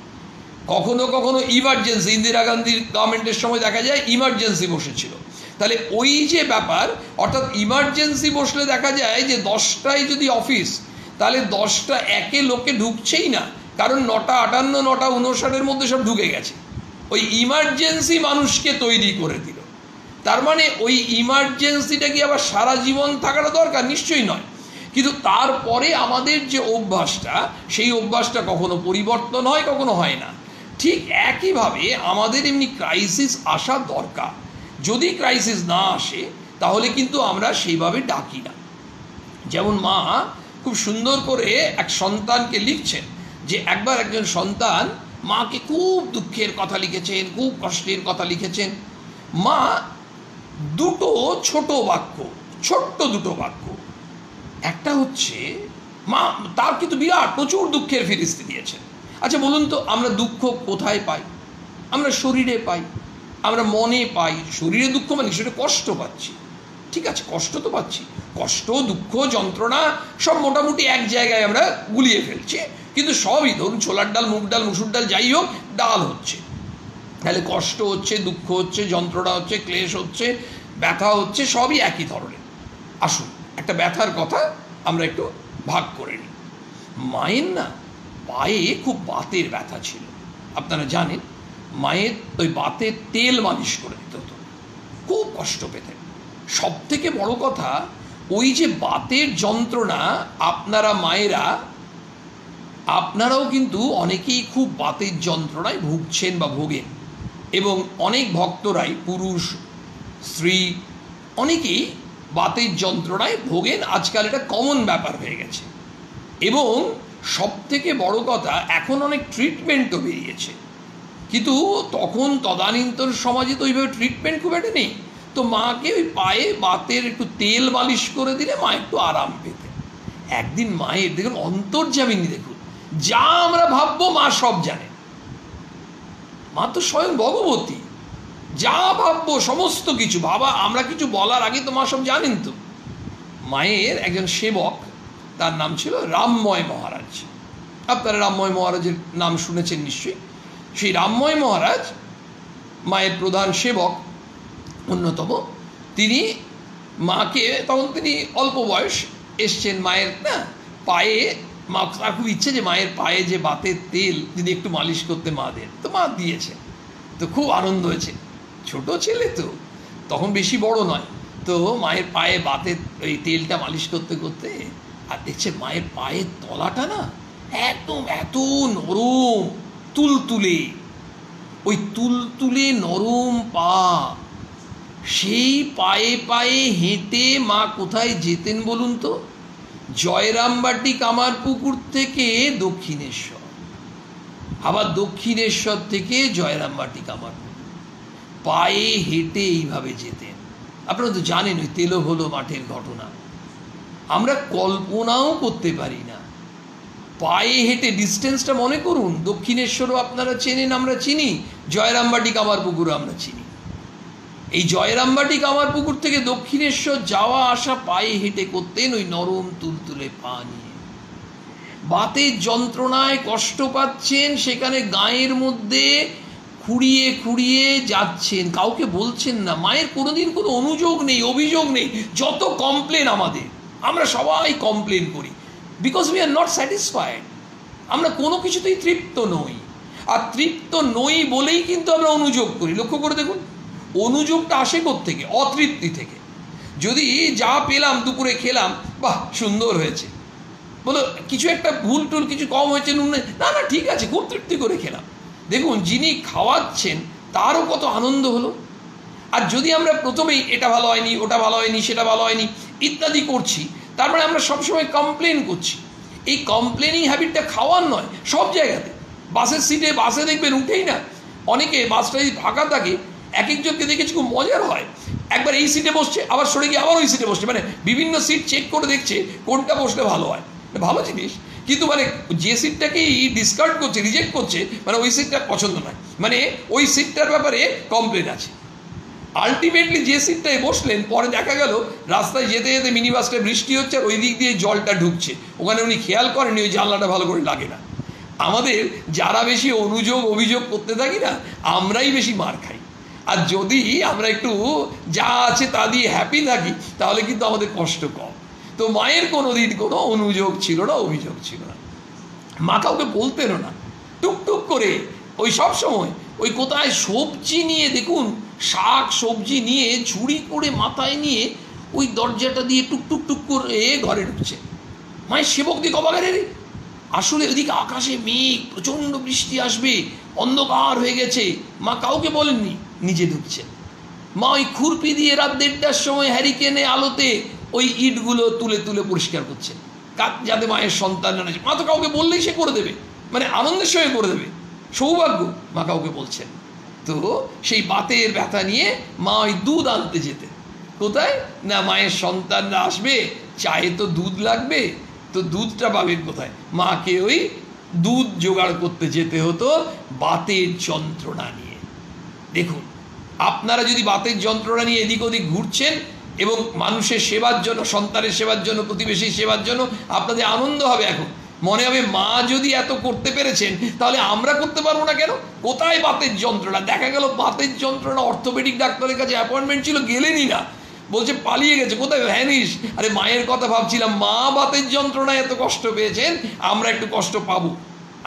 কখনো কখনো ইমার্জেন্সি, ইন্দিরা গান্ধীর গভর্নমেন্টের সময় দেখা যায় ইমার্জেন্সি বসেছিল। তাহলে ওই যে ব্যাপার, অর্থাৎ ইমার্জেন্সি বসলে দেখা যায় যে 10টায় যদি অফিস, তাহলে 10টা একে লোকে ঢুকছেই না, কারণ 9টা 58, 9টা 59-এর মধ্যে সব ঢুকে গেছে। ওই ইমার্জেন্সি মানুষকে তৈরি করে দিল। তার মানে ওই ইমার্জেন্সিটা কি আবার সারা জীবন থাকাটা দরকার? নিশ্চয়ই নয়। কিন্তু তারপরে আমাদের যে অভ্যাসটা, সেই অভ্যাসটা কখনো পরিবর্তন হয়, কখনো হয় না। ঠিক একইভাবে আমাদের এমনি ক্রাইসিস আসা দরকার। যদি ক্রাইসিস না আসে, তাহলে কিন্তু আমরা সেইভাবে ডাকি না। যেমন মা খুব সুন্দর করে এক সন্তানকে লিখছেন যে একবার একজন সন্তান মাকে খুব দুঃখের কথা লিখেছেন, খুব কষ্টের কথা লিখেছেন। মা দুটো ছোট বাক্য, ছোট্ট দুটো বাক্য, একটা হচ্ছে, মা তার কিন্তু বিরাট প্রচুর দুঃখের ফিরিস্তি দিয়েছেন। আচ্ছা বলুন তো, আমরা দুঃখ কোথায় পাই? আমরা শরীরে পাই, আমরা মনে পাই। শরীরে দুঃখ মানে সেটা কষ্ট পাচ্ছি, ঠিক আছে, কষ্ট তো পাচ্ছি। কষ্ট, দুঃখ, যন্ত্রণা সব মোটামুটি এক জায়গায় আমরা গুলিয়ে ফেলছি। কিন্তু সবই, ধরুন ছোলার ডাল, মুগ ডাল, মুসুর ডাল, যাই হোক, ডাল হচ্ছে। তাহলে কষ্ট হচ্ছে, দুঃখ হচ্ছে, যন্ত্রণা হচ্ছে, ক্লেশ হচ্ছে, ব্যথা হচ্ছে, সবই একই ধরনের। আসুন একটা ব্যথার কথা আমরা একটু ভাগ করে নিই। মায়ের না পায়ে খুব বাতের ব্যথা ছিল। আপনারা জানেন, মায়ের ওই বাতের তেল মালিশ করে দিতে হতো, খুব কষ্ট পেতেন। সব থেকে বড় কথা, ওই যে বাতের যন্ত্রণা, আপনারা মায়েরা, আপনারাও কিন্তু অনেকেই খুব বাতের যন্ত্রণায় ভুগছেন বা ভোগেন। এবং অনেক ভক্তরাই, পুরুষ স্ত্রী অনেকেই বাতের যন্ত্রণায় ভোগেন। আজকাল এটা কমন ব্যাপার হয়ে গেছে। এবং সব থেকে বড় কথা, এখন অনেক ট্রিটমেন্টও বেরিয়েছে। কিন্তু তখন তদানীন্তন সমাজে তো ওইভাবে ট্রিটমেন্ট খুব একটা নেই। তো মাকে ওই পায়ে বাতের একটু তেল মালিশ করে দিলে মা একটু আরাম পেতেন। একদিন মায়ের, দেখুন অন্তর্যামিনী, দেখুন যা আমরা ভাববো মা সব জানে। মা তো স্বয়ং ভগবতী, যা ভাববো সমস্ত কিছু ভাবা, আমরা কিছু বলার আগে তো মা সব জানেন। তো মায়ের একজন সেবক, তার নাম ছিল রামময় মহারাজ। আপনারা রামময় মহারাজের নাম শুনেছেন নিশ্চয়ই। সেই রামময় মহারাজ মায়ের প্রধান সেবক অন্যতম। তিনি মাকে, তখন তিনি অল্প বয়স, এসছেন মায়ের না পায়ে, মা তার খুব ইচ্ছে যে মায়ের পায়ে যে বাতের তেল যদি একটু মালিশ করতে মা দেন। তো মা দিয়েছে, তো খুব আনন্দ হয়েছে। ছোট ছেলে তো, তখন বেশি বড় নয়। তো মায়ের পায়ে বাতের ওই তেলটা মালিশ করতে করতে, আর দেখছে মায়ের পায়ের তলাটা না একদম এত নরম, তুলতুলে, ওই তুলতুলে নরম পা। সেই পায়ে পায়ে হেঁটে মা কোথায় যেতেন বলুন তো? জয়রামবাটি কামারপুকুর থেকে দক্ষিণেশ্বর, আবার দক্ষিণেশ্বর থেকে জয়রামবাটি কামারপুকুর, পায়ে হেঁটে এইভাবে যেতেন। আপনারা তো জানেন ওই তেলঘোলো মাঠের ঘটনা, আমরা কল্পনাও করতে পারি না। পায়ে হেঁটে ডিস্টেন্সটা মনে করুন। দক্ষিণেশ্বরও আপনারা চেনেন, আমরা চিনি, জয়রামবাটি কামারপুকুরও আমরা চিনি। এই জয়রামবাটি কামারপুকুর থেকে দক্ষিণেশ্বর যাওয়া আসা পায়ে হেঁটে করতেন, ওই নরম তুলতুলে পা নিয়ে। বাতের যন্ত্রণায় কষ্ট পাচ্ছেন, সেখানে গায়ের মধ্যে খুঁড়িয়ে খুঁড়িয়ে যাচ্ছেন, কাউকে বলছেন না। মায়ের কোনোদিন কোনো অনুযোগ নেই, অভিযোগ নেই। যত কমপ্লেন আমাদের, আমরা সবাই কমপ্লেন করি, because we are not satisfied. আমরা কোনো কিছুতেই তৃপ্ত নই, আর তৃপ্ত নই বলেই কিন্তু আমরা অনুযোগ করি। লক্ষ্য করে দেখুন, অনুযোগটা আসে কোত্থেকে? অতৃপ্তি থেকে। যদি যা পেলাম, দুপুরে খেলাম, বাহ সুন্দর হয়েছে, বলো কিছু একটা ভুল টুল, কিছু কম হয়েছে, নুন না না ঠিক আছে, খুব তৃপ্তি করে খেলাম। দেখুন, যিনি খাওয়াচ্ছেন তারও কত আনন্দ হলো। আর যদি আমরা প্রথমেই এটা ভালো হয়নি, ওটা ভালো হয়নি, সেটা ভালো হয়নি ইত্যাদি করছি, তারপরে আমরা সবসময় কমপ্লেন করছি। এই কমপ্লেনিং হ্যাবিটটা খাওয়ার নয়। সব জায়গাতে বাসের সিটে, বাসে দেখবেন উঠেই না, অনেকে বাসটা যদি ফাঁকা থাকে, এক একজনকে দেখেছি খুব মজার হয়, একবার এই সিটে বসছে, আবার সরে গিয়ে আবার ওই সিটে বসছে, মানে বিভিন্ন সিট চেক করে দেখছে কোনটা বসলে ভালো হয়। ভালো জিনিস, কিন্তু মানে যে সিটটাকেই ডিসকার্ড করছে, রিজেক্ট করছে, মানে ওই সিটটা পছন্দ নয়, মানে ওই সিটটার ব্যাপারে কমপ্লেন আছে। আলটিমেটলি যে সিটটায় বসলেন, পরে দেখা গেল রাস্তায় যেতে যেতে মিনি বাসটায় বৃষ্টি হচ্ছে আর ওই দিক দিয়ে জলটা ঢুকছে, ওখানে উনি খেয়াল করেনি ওই জানলাটা ভালো করে লাগে না। আমাদের যারা বেশি অনুযোগ অভিযোগ করতে থাকি না, আমরাই বেশি মার খাই। আর যদি আমরা একটু যা আছে তা দিয়ে হ্যাপি থাকি, তাহলে কিন্তু আমাদের কষ্ট কম। তো মায়ের কোনোদিন কোনো অনুযোগ ছিল না, অভিযোগ ছিল না। মা কাউকে বলতেনও না, টুকটুক করে ওই সব সময় ওই কোথায় সবজি নিয়ে, দেখুন শাক সবজি নিয়ে ঝুড়ি করে মাথায় নিয়ে ওই দরজাটা দিয়ে টুকটুক টুক করে ঘরে ঢুকছে। মায়ের সেবক দিকে অবাক, রে আসলে ওদিকে আকাশে মেঘ, প্রচণ্ড বৃষ্টি আসবে, অন্ধকার হয়ে গেছে, মা কাউকে বলেননি, নিজে ঢুকছে। মা ওই খুরপি দিয়ে রাত 1:30টার সময় হ্যারিকেনে আলোতে ওই ইটগুলো তুলে তুলে পরিষ্কার করছে, যাতে মায়ের সন্তান না। মা তো কাউকে বললেই সে করে দেবে, মানে আনন্দের সঙ্গে করে দেবে, সৌভাগ্য। মা কাউকে বলছেন। তো সেই বাতের ব্যথা নিয়ে মা ওই দুধ আনতে যেতে, কোথায় না মায়ের সন্তানরা আসবে, চায়ে তো দুধ লাগবে, তো দুধটা পাবেন কোথায়? মাকে ওই দুধ জোগাড় করতে যেতে হতো বাতের যন্ত্রণা নিয়ে। দেখুন, আপনারা যদি বাতের যন্ত্রণা নিয়ে এদিক ওদিক ঘুরছেন এবং মানুষের সেবার জন্য, সন্তানের সেবার জন্য, প্রতিবেশীর সেবার জন্য আপনাদের আনন্দ হবে, এখন মনে হবে মা যদি এত করতে পেরেছেন তাহলে আমরা করতে পারবো না কেন? কোথায় বাতের যন্ত্রণা? দেখা গেল বাতের যন্ত্রণা, অর্থোপেডিক ডাক্তারের কাছে অ্যাপয়েন্টমেন্ট ছিল, গেলেনই না, বলছে পালিয়ে গেছে, কোথায় ভ্যানিশ। আরে মায়ের কথা ভাবছিলাম, মা বাতের যন্ত্রণায় এত কষ্ট পেয়েছেন, আমরা একটু কষ্ট পাবো,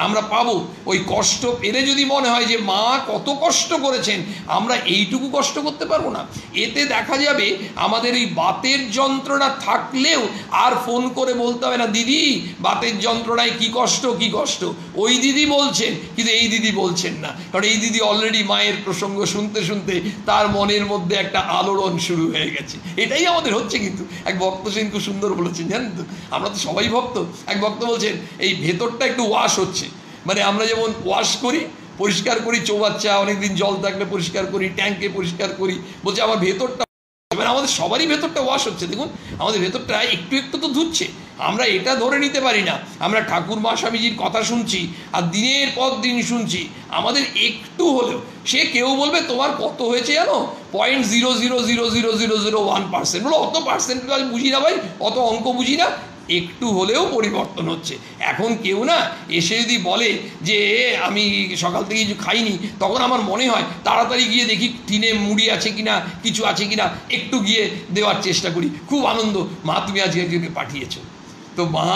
আমরা পাবো। ওই কষ্ট পেলে যদি মনে হয় যে মা কত কষ্ট করেছেন, আমরা এইটুকু কষ্ট করতে পারবো না, এতে দেখা যাবে আমাদের এই বাতের যন্ত্রণা থাকলেও আর ফোন করে বলতে হবে না, দিদি বাতের যন্ত্রণায় কি কষ্ট, কি কষ্ট। ওই দিদি বলছেন, কিন্তু এই দিদি বলছেন না, কারণ এই দিদি অলরেডি মায়ের প্রসঙ্গ শুনতে শুনতে তার মনের মধ্যে একটা আলোড়ন শুরু হয়ে গেছে। এটাই আমাদের হচ্ছে। কিন্তু এক ভক্ত সেদিন খুব সুন্দর বলেছেন, জানেন তো, আমরা তো সবাই ভক্ত। এক ভক্ত বলছেন এই ভেতরটা একটু ওয়াশ হচ্ছে, মানে আমরা যেমন ওয়াশ করি, পরিষ্কার করি, চৌবাচ্চা অনেকদিন জল থাকলে পরিষ্কার করি, ট্যাঙ্কে পরিষ্কার করি, বলছে আমার ভেতরটা, মানে আমাদের সবারই ভেতরটা ওয়াশ হচ্ছে। দেখুন আমাদের ভেতরটা একটু একটু তো ধুচ্ছে। আমরা এটা ধরে নিতে পারি না, আমরা ঠাকুর মা স্বামীজির কথা শুনছি আর দিনের পর দিন শুনছি, আমাদের একটু হলেও, সে কেউ বলবে তোমার কত হয়েছে জানো, 0.0000001%, বলো অত পার্সেন্টেজ বুঝি না ভাই, অত অঙ্ক বুঝি না, একটু হলেও পরিবর্তন হচ্ছে। এখন কেউ না এসে যদি বলে যে আমি সকাল থেকে কিছু খাইনি, তখন আমার মনে হয় তাড়াতাড়ি গিয়ে দেখি টিনে মুড়ি আছে কিনা, কিছু আছে কিনা, একটু গিয়ে দেওয়ার চেষ্টা করি, খুব আনন্দ, মা তুমি আজকে একজনকে পাঠিয়েছো। তো মা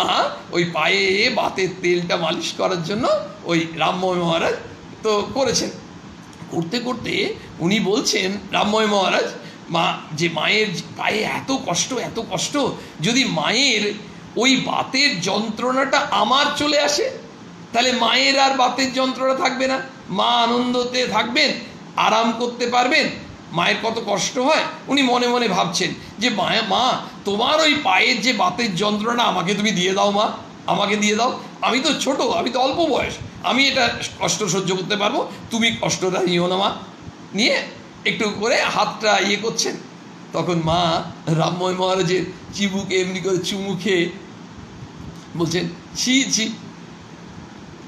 ওই পায়ে বাতের তেলটা মালিশ করার জন্য ওই রামময় মহারাজ তো করেছেন। করতে করতে উনি বলছেন, রামময় মহারাজ, মা যে মায়ের পায়ে এত কষ্ট, এত কষ্ট, যদি মায়ের ওই বাতের যন্ত্রণাটা আমার চলে আসে, তাহলে মায়ের আর বাতের যন্ত্রণা থাকবে না, মা আনন্দতে থাকবেন, আরাম করতে পারবেন। মায়ের কত কষ্ট হয় উনি মনে মনে ভাবছেন যে মা তোমার ওই পায়ের যে বাতের যন্ত্রণা আমাকে তুমি দিয়ে দাও, মা আমাকে দিয়ে দাও, আমি তো ছোট, আমি তো অল্প বয়স, আমি এটা কষ্ট সহ্য করতে পারবো, তুমি কষ্টটা নিও না মা। নিয়ে একটু করে হাতটা ইয়ে করছেন, তখন মা রামময় মহারাজের চিবুকে এমনি করে চুমু খেয়ে বলছেন, ছি ছি।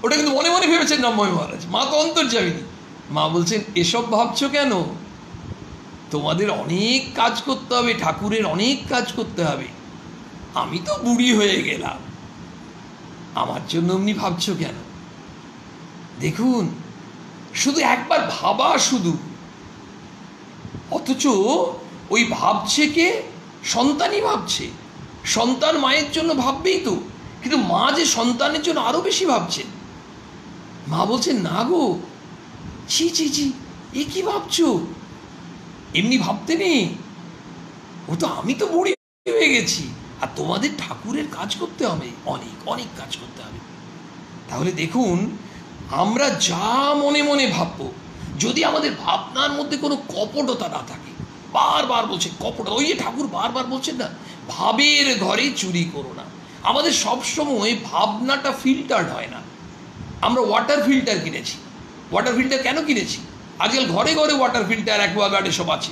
ওটা কিন্তু মনে মনে ভেবেছেন রামময় মহারাজ, মা তো অন্তর্যামিনী। মা বলছেন, এসব ভাবছো কেন, তোমাদের অনেক কাজ করতে হবে, ঠাকুরের অনেক কাজ করতে হবে, আমি তো বুড়ি হয়ে গেলাম, আমার জন্য এমনি ভাবছো কেন? দেখুন, শুধু একবার ভাবা, শুধু, অথচ ওই ভাবছে কে? সন্তানই ভাবছে। সন্তান মায়ের জন্য ভাববেই তো, কিন্তু মা যে সন্তানের জন্য আরো বেশি ভাবছে। মা বলছেন, না গো, ছি ছি ছি, এ কি ভাবছো, এমনি ভাবতে নেই, ও তো, আমি তো বুড়ি হয়ে গেছি, আর তোমাদের ঠাকুরের কাজ করতে হবে, অনেক অনেক কাজ করতে হবে। তাহলে দেখুন, আমরা যা মনে মনে ভাববো, যদি আমাদের ভাবনার মধ্যে কোনো কপটতা না থাকে, বারবার বলছে কপটতা, ওই যে ঠাকুর বারবার বলছেন না, ভাবের ঘরে চুরি করো না। আমাদের সবসময় ভাবনাটা ফিল্টার্ড হয় না। আমরা ওয়াটার ফিল্টার কিনেছি। ওয়াটার ফিল্টার কেন কিনেছি? আজকাল ঘরে ঘরে ওয়াটার ফিল্টার, অ্যাকোয়াগার্ড এসব আছে।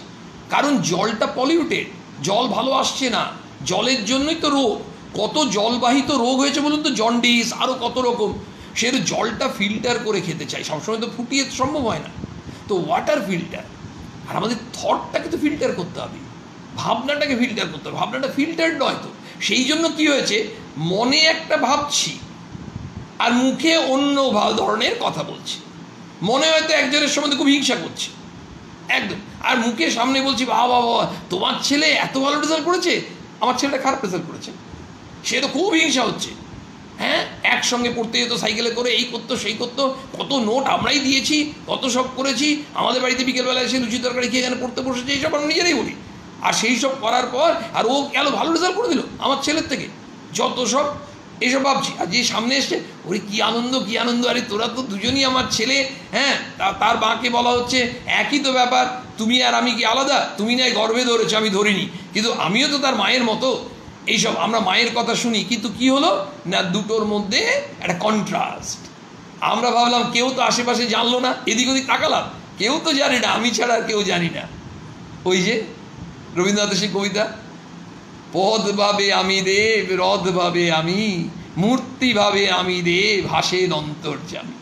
কারণ জলটা পলিউটেড, জল ভালো আসছে না, জলের জন্যই তো রোগ। কত জলবাহিত রোগ হয়েছে বলুন তো, জন্ডিস, আরও কত রকম। সে জলটা ফিল্টার করে খেতে চাই, সবসময় তো ফুটিয়ে সম্ভব হয় না। তো ওয়াটার ফিল্টার, আর আমাদের থটটাকে তো ফিল্টার করতে হবে, ভাবনাটাকে ফিল্টার করতে হবে। ভাবনাটা ফিল্টার নয় তো, সেই জন্য কি হয়েছে, মনে একটা ভাবছি আর মুখে অন্য ধরনের কথা বলছি। মনে হয়তো একজনের সম্বন্ধে খুব হিংসা করছি একদম, আর মুখে সামনে বলছি বাবা বাবা তোমার ছেলে এত ভালো রেজাল্ট করেছে, আমার ছেলেটা খারাপ রেজাল্ট করেছে, সে তো খুব হিংসা হচ্ছে। হ্যাঁ, একসঙ্গে পড়তে যেত সাইকেলে করে, এই করতো সেই করতো, কত নোট আমরাই দিয়েছি, কত সব করেছি, আমাদের বাড়িতে বিকেলবেলা এসে লুচি তরকারি খেয়ে এখানে পড়তে বসেছে, এইসব আমরা নিজেরাই বলি। আর সেই সব করার পর আর ও গেল ভালো রেজাল্ট করে দিল আমার ছেলের থেকে, যত সব এইসব ভাবছি। আর যে সামনে এসছে, ওরে কী আনন্দ কী আনন্দ, আরে তোরা তো দুজনই আমার ছেলে। হ্যাঁ, তার মাকে বলা হচ্ছে একই তো ব্যাপার, তুমি আর আমি কি আলাদা? তুমি নয় গর্ভে ধরেছো, আমি ধরিনি, কিন্তু আমিও তো তার মায়ের মতো। এইসব আমরা মায়ের কথা শুনি, কিন্তু কি হলো না, দুটোর মধ্যে একটা কন্ট্রাস্ট। আমরা ভাবলাম কেউ তো আশেপাশে জানলো না, এদিক ওদিক তাকালাম, কেউ তো জানে না, আমি ছাড়া আর কেউ জানি না। ওই যে রবীন্দ্রনাথের সেই কবিতা, পদ ভাবে আমি দেব, রদ ভাবে আমি, মূর্তি ভাবে আমি দেব, হাসেন অন্তর্যামী।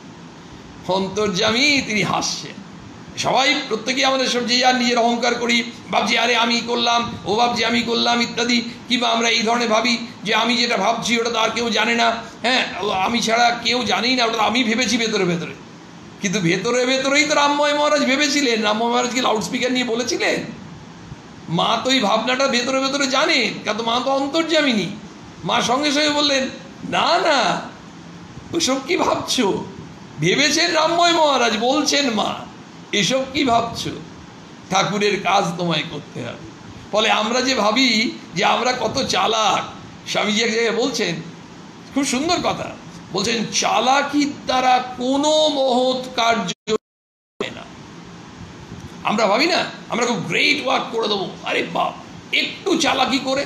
অন্তর্যামী তিনি হাসছেন। সবাই প্রত্যেকেই আমাদের সব যে যার নিজের অহংকার করি, ভাবছি আরে আমি করলাম, ও ভাবছি আমি করলাম ইত্যাদি, কিংবা আমরা এই ধরনের ভাবি যে আমি যেটা ভাবছি ওটা তো আর কেউ জানে না। হ্যাঁ, আমি ছাড়া কেউ জানেই না, ওটা আমি ভেবেছি ভেতরে ভেতরে। কিন্তু ভেতরে ভেতরেই তো রামময় মহারাজ ভেবেছিলেন। রামময় মহারাজ কি লাউডস্পিকার নিয়ে বলেছিলেন? মা তো এই ভাবনাটা ভেতরে ভেতরে জানেন, কারণ মা তো অন্তর্যামিনী। মা সঙ্গে সঙ্গে বললেন না না, ওসব কি ভাবছো, ভেবেছেন রামময় মহারাজ, বলছেন মা এসব কি ভাবছো, ঠাকুরের কাজ তোমায় করতে হবে। ফলে আমরা যে ভাবি যে আমরা কত চালাক, স্বামীজি এক জায়গায় বলছেন খুব সুন্দর কথা, বলছেন চালাকির দ্বারা কোনো মহৎ কার্য হয় না। আমরা ভাবি না আমরা খুব গ্রেট ওয়ার্ক করে দেবো, আরে বাপ, একটু চালাকি করে,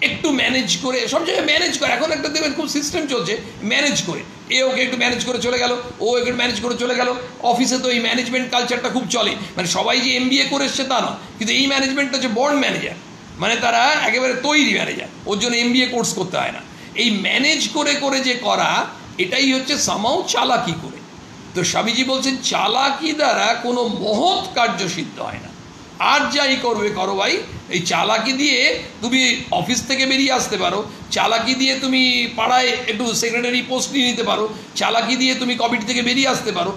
একটু ম্যানেজ করে, সব জায়গায় ম্যানেজ করে। এখন একটা দেখবেন খুব সিস্টেম চলছে, ম্যানেজ করে, এ ওকে একটু ম্যানেজ করে চলে গেল, ও একটু ম্যানেজ করে চলে গেল। অফিসে তো এই ম্যানেজমেন্ট কালচারটা খুব চলে, মানে সবাই যে MBA করে এসছে তা না, কিন্তু এই ম্যানেজমেন্টটা হচ্ছে বর্ন ম্যানেজার, মানে তারা একেবারে তৈরি ম্যানেজার, ওর জন্য MBA কোর্স করতে হয় না। এই ম্যানেজ করে করে যে করা, এটাই হচ্ছে সামাও চালাকি করে। তো স্বামীজি বলছেন চালাকি দ্বারা কোনো মহৎ কার্য সিদ্ধ হয় না। আর যাই করবে করো ভাই, এই চালাকি দিয়ে তুমি অফিস থেকে বেরিয়ে আসতে পারো, চালাকি দিয়ে তুমি পাড়ায় একটু সেক্রেটারি পোস্ট নিয়ে নিতে পারো, চালাকি দিয়ে তুমি কমিটি থেকে বেরিয়ে আসতে পারো,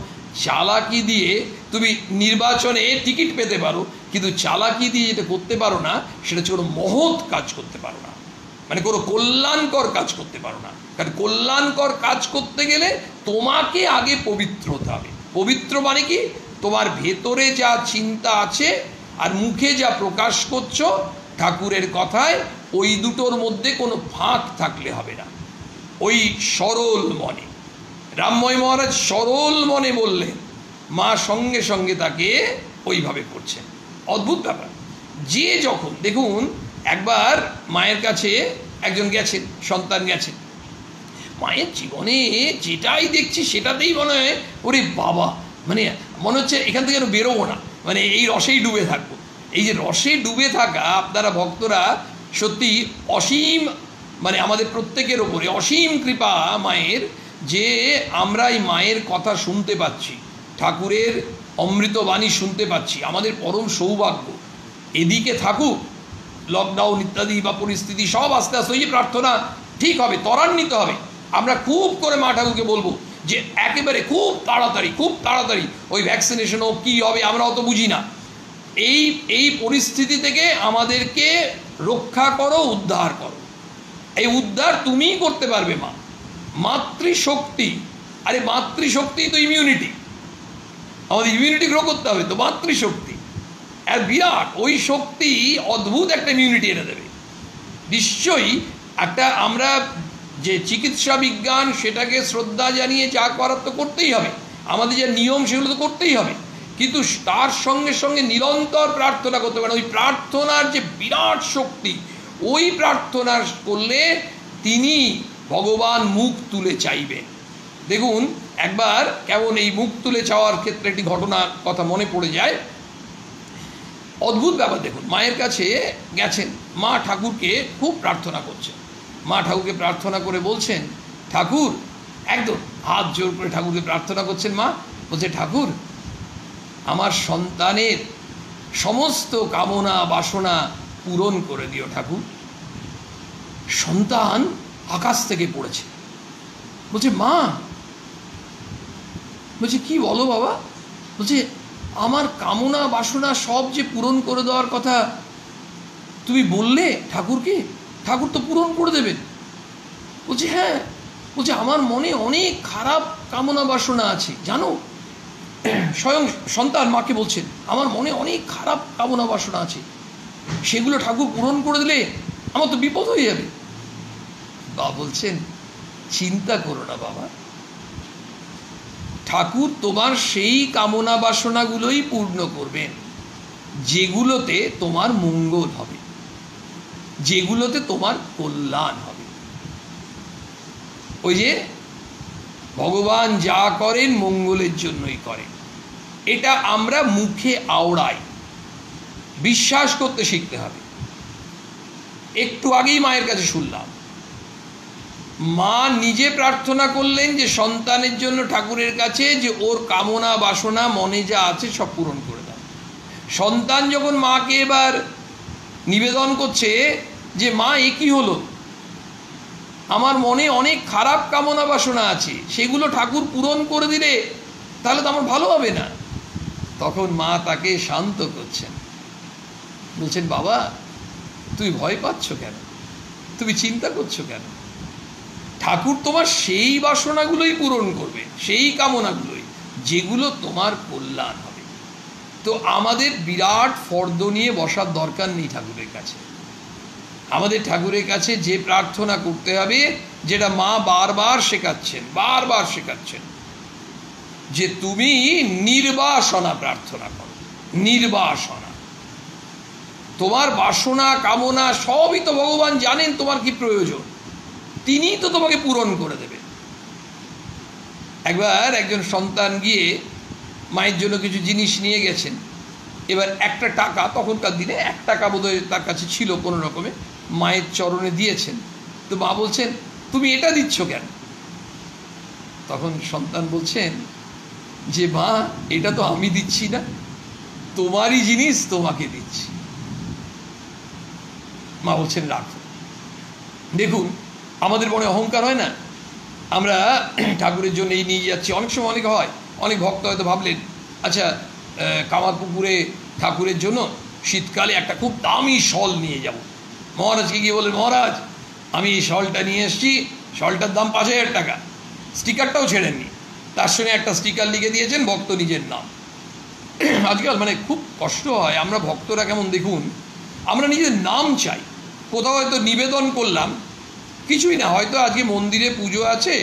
চালাকি দিয়ে তুমি নির্বাচনে টিকিট পেতে পারো, কিন্তু চালাকি দিয়ে যেটা করতে পারো না সেটা হচ্ছে কোনো মহৎ কাজ করতে পারো না, মানে কোনো কল্যাণকর কাজ করতে পারো না। কারণ কল্যাণকর কাজ করতে গেলে তোমাকে আগে পবিত্র হতে হবে। পবিত্র মানে কি, তোমার ভেতরে যা চিন্তা আছে আর মুখে যা প্রকাশ করছো ঠাকুরের কথায়, ওই দুটোর মধ্যে কোনো ফাঁক থাকলে হবে না। ওই সরল মনে, রামময় মহারাজ সরল মনে বললেন, মা সঙ্গে সঙ্গে তাকে ওইভাবে করছেন। অদ্ভুত ব্যাপার। যে যখন দেখুন একবার মায়ের কাছে একজন গেছেন, সন্তান গেছেন, মায়ের জীবনে যেটাই দেখছি সেটাতেই মনে হয় ওরে বাবা, মানে মনে হচ্ছে এখান থেকে যেন বেরোবো না, মানে এই রসেই ডুবে থাকবো। এই যে রসে ডুবে থাকা, আপনারা ভক্তরা সত্যি অসীম, মানে আমাদের প্রত্যেকের ওপরে অসীম কৃপা মায়ের, যে আমরা এই মায়ের কথা শুনতে পাচ্ছি, ঠাকুরের অমৃতবাণী শুনতে পাচ্ছি, আমাদের পরম সৌভাগ্য। এদিকে থাকুক লকডাউন ইত্যাদি বা পরিস্থিতি সব আস্তে আস্তে, ওই যে প্রার্থনা ঠিক হবে, ত্বরান্বিত হবে। আমরা খুব করে মা ঠাকুরকে বলবো যে একেবারে খুব তাড়াতাড়ি ওই ভ্যাকসিনেশনও কী হবে আমরা অত বুঝি না, এই পরিস্থিতি থেকে আমাদেরকে রক্ষা করো, উদ্ধার করো। এই উদ্ধার তুমিই করতে পারবে মা, মাতৃশক্তি। আরে মাতৃশক্তি তো ইমিউনিটি, আমাদের ইমিউনিটি গ্রো করতে হবে, তো মাতৃশক্তি আর বিরাট, ওই শক্তি অদ্ভুত একটা ইমিউনিটি এনে দেবে নিশ্চয়ই। একটা আমরা যে চিকিৎসা বিজ্ঞান সেটাকে শ্রদ্ধা জানিয়ে যা করার তো করতেই হবে, আমাদের যে নিয়ম সেগুলো তো করতেই হবে, কিন্তু তার সঙ্গে সঙ্গে নিরন্তর প্রার্থনা করতে পারেন। ওই প্রার্থনার যে বিরাট শক্তি, ওই প্রার্থনা করলে তিনি ভগবান মুখ তুলে চাইবেন। দেখুন একবার কেমন এই মুখ তুলে চাওয়ার ক্ষেত্রে একটি ঘটনার কথা মনে পড়ে যায়। অদ্ভুত ব্যাপার। দেখুন, মায়ের কাছে গেছেন, মা ঠাকুরকে খুব প্রার্থনা করছেন। মা ঠাকুরকে প্রার্থনা করে বলছেন, ঠাকুর, একদম হাত জোর করে ঠাকুরকে প্রার্থনা করছেন। মা বলছে, ঠাকুর, আমার সন্তানের সমস্ত কামনা বাসনা পূরণ করে দিও ঠাকুর। সন্তান আকাশ থেকে পড়েছে, বলছে, মা, বলছে, কি বলো বাবা? বলছে, আমার কামনা বাসনা সব যে পূরণ করে দেওয়ার কথা তুমি বললে ঠাকুরকে, ঠাকুর তো পূরণ করে দেবেন। বলছে, হ্যাঁ। বলছে, আমার মনে অনেক খারাপ কামনা বাসনা আছে জানো। স্বয়ং সন্তান মাকে বলছেন, আমার মনে অনেক খারাপ কামনা বাসনা আছে, সেগুলো ঠাকুর পূরণ করে দিলে আমার তো বিপদ হয়ে যাবে। বাবা বলছেন, চিন্তা করো না বাবা, ঠাকুর তোমার সেই কামনা বাসনাগুলোই পূর্ণ করবেন যেগুলোতে তোমার মঙ্গল হবে, যেগুলোতে তোমার কল্যাণ হবে। ওই যে ভগবান যা করেন মঙ্গলের জন্যই করেন, এটা আমরা মুখে আওড়াই, বিশ্বাস করতে শিখতে হবে। একটু আগেই মায়ের কাছে শুনলাম, মা নিজে প্রার্থনা করলেন যে সন্তানের জন্য ঠাকুরের কাছে, যে ওর কামনা বাসনা মনে যা আছে সব পূরণ করে দাও। সন্তান যখন মাকে এবার নিবেদন করছে যে মা, এ কি হলো, আমার মনে অনেক খারাপ কামনা বাসনা আছে, সেগুলো ঠাকুর পূরণ করে দিলে তাহলে তো আমার ভালো হবে না। তখন মা তাকে শান্ত করছেন, বলছেন, বাবা, তুমি ভয় পাচ্ছ কেন, তুমি চিন্তা করছো কেন? ঠাকুর তোমার সেই বাসনাগুলোই পূরণ করবে, সেই কামনাগুলোই যেগুলো তোমার কল্যাণ হবে। তো আমাদের বিরাট ফর্দ নিয়ে বসার দরকার নেই ঠাকুরের কাছে। আমাদের ঠাকুরের কাছে যে প্রার্থনা করতে হবে, যেটা মা বারবার শেখাচ্ছেন, যে তুমি নির্বাসনা প্রার্থনা করো। নির্বাসনা, তোমার বাসনা কামনা সবই তো ভগবান জানেন তোমার কি প্রয়োজন, তিনি তো তোমাকে পূরণ করে দেবে। একবার একজন সন্তান গিয়ে মায়ের জন্য কিছু জিনিস নিয়ে গেছেন। এবার একটা টাকা, তখনকার দিনে 1 টাকা বোধহয় তার কাছে ছিল, কোনো রকমে মায়ের চরণে দিয়েছেন। তো মা বলছেন, তুমি এটা দিচ্ছ কেন? তখন সন্তান বলছেন যে, মা, এটা তো আমি দিচ্ছি না, তোমারই জিনিস তোমাকে দিচ্ছি। মা বলছেন, রাখো। দেখুন, আমাদের মনে অহংকার হয় না, আমরা ঠাকুরের জন্য এই নিয়ে যাচ্ছি। অনেক সময় অনেক হয়, অনেক ভক্ত হয়তো ভাবলেন, আচ্ছা কামারপুকুরে ঠাকুরের জন্য শীতকালে একটা খুব দামি শল নিয়ে যাব। মহারাজকে গিয়ে বললেন, মহারাজ, আমি এই শলটা নিয়ে এসেছি, শলটার দাম 5000 টাকা। স্টিকারটাও ছেড়েননি, তার সঙ্গে একটা স্টিকার লিখে দিয়েছেন ভক্ত নিজের নাম। আজকাল মানে খুব কষ্ট হয়, আমরা ভক্তরা কেমন দেখুন, আমরা নিজের নাম চাই। কোথাও হয়তো নিবেদন করলাম, কিছুই না, হয়তো আজকে মন্দিরে পুজো আছে,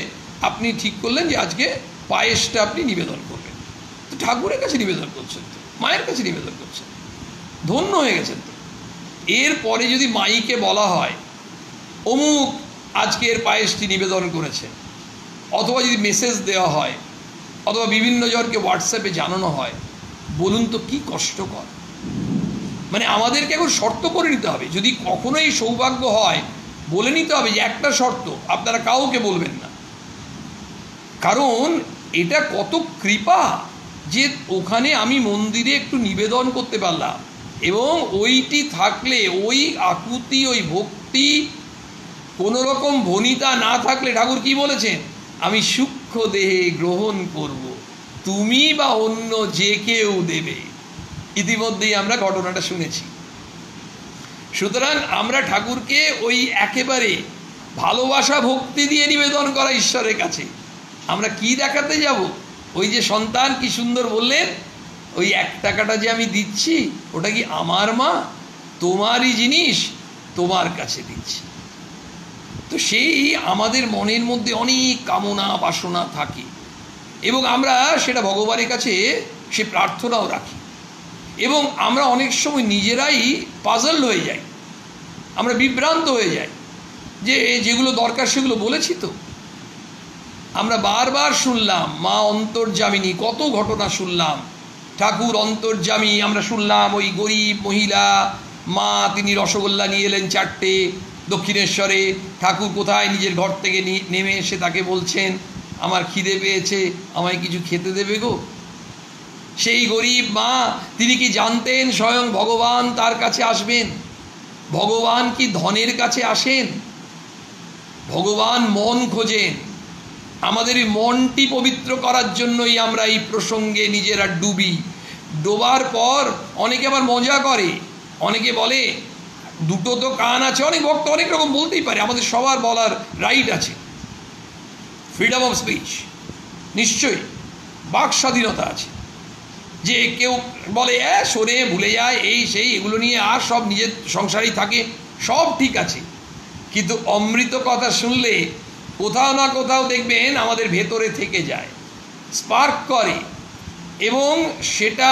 আপনি ঠিক করলেন যে আজকে পায়েসটা আপনি নিবেদন করবেন, তো ঠাকুরের কাছে নিবেদন করছেন, তো মায়ের কাছে নিবেদন করছেন, ধন্য হয়ে গেছেন। তো এরপরে যদি মাইকে বলা হয় অমুক আজকের পায়েসটি নিবেদন করেছেন, অথবা যদি মেসেজ দেওয়া হয়, অথবা বিভিন্ন জনকে হোয়াটসঅ্যাপে জানানো হয়, বলুন তো কি কষ্টকর। মানে আমাদেরকে এখন শর্ত করে নিতে হবে, যদি কখনো এই সৌভাগ্য হয়, বলে নিতে হবে যে একটা শর্ত, আপনারা কাউকে বলবেন না। কারণ এটা কত কৃপা যে ওখানে আমি মন্দিরে একটু নিবেদন করতে পারলাম, এবং ওইটি থাকলে, ওই আকুতি, ওই ভক্তি, কোনো রকম ভনিতা না থাকলে, ঠাকুর কি বলেছেন, আমি সূক্ষ্ম দেহে গ্রহণ করব, তুমি বা অন্য যে কেউ দেবে। ইতিমধ্যেই আমরা ঘটনাটা শুনেছি। সুতরাং আমরা ঠাকুরকে ওই একেবারে ভালোবাসা ভক্তি দিয়ে নিবেদন করা ঈশ্বরের কাছে। আমরা কি দেখাতে যাব? ওই যে সন্তান কি সুন্দর বললেন, ওই 1 টাকাটা যে আমি দিচ্ছি, ওটা কি আমার মা, তোমারই জিনিস, তোমার কাছে দিচ্ছি। তো সেই আমাদের মনের মধ্যে অনেক কামনা বাসনা থাকে, এবং আমরা সেটা ভগবানের কাছে সে প্রার্থনাও রাখি। এবং আমরা অনেক সময় নিজেরাই পাজল হয়ে যাই, আমরা বিভ্রান্ত হয়ে যাই যে যেগুলো দরকার সেগুলো বলেছি তো। আমরা বারবার শুনলাম মা অন্তর্যামিনী, কত ঘটনা শুনলাম, ঠাকুর অন্তর্যামী, আমরা শুনলাম ওই গরিব মহিলা মা, তিনি রসগোল্লা নিয়ে এলেন 4টে দক্ষিণেশ্বরে, ঠাকুর কোথায় নিজের ঘর থেকে নেমে এসে তাকে বলছেন আমার খিদে পেয়েছে, আমায় কিছু খেতে দেবে গো। সেই গরিব মা, তিনি কি জানতেন স্বয়ং ভগবান তার কাছে আসবেন? ভগবান কি ধনের কাছে আসেন? ভগবান মন খোঁজেন। আমাদের এই মনটি পবিত্র করার জন্যই আমরা এই প্রসঙ্গে নিজেরা ডুবি। ডোবার পর অনেকে আবার মজা করে, অনেকে বলে দুটো তো কান আছে, অনেক ভক্ত অনেক রকম বলতেই পারে, আমাদের সবার বলার রাইট আছে, ফ্রিডম অফ স্পিচ, নিশ্চয়ই বাক স্বাধীনতা আছে। যে কেউ বলে শোনে ভুলে যায়, এই সেই এগুলো নিয়ে আর সব নিজের সংসারেই থাকে, সব ঠিক আছে। কিন্তু অমৃত কথা শুনলে কোথাও না কোথাও দেখবেন আমাদের ভেতরে থেকে যায়, স্পার্ক করে, এবং সেটা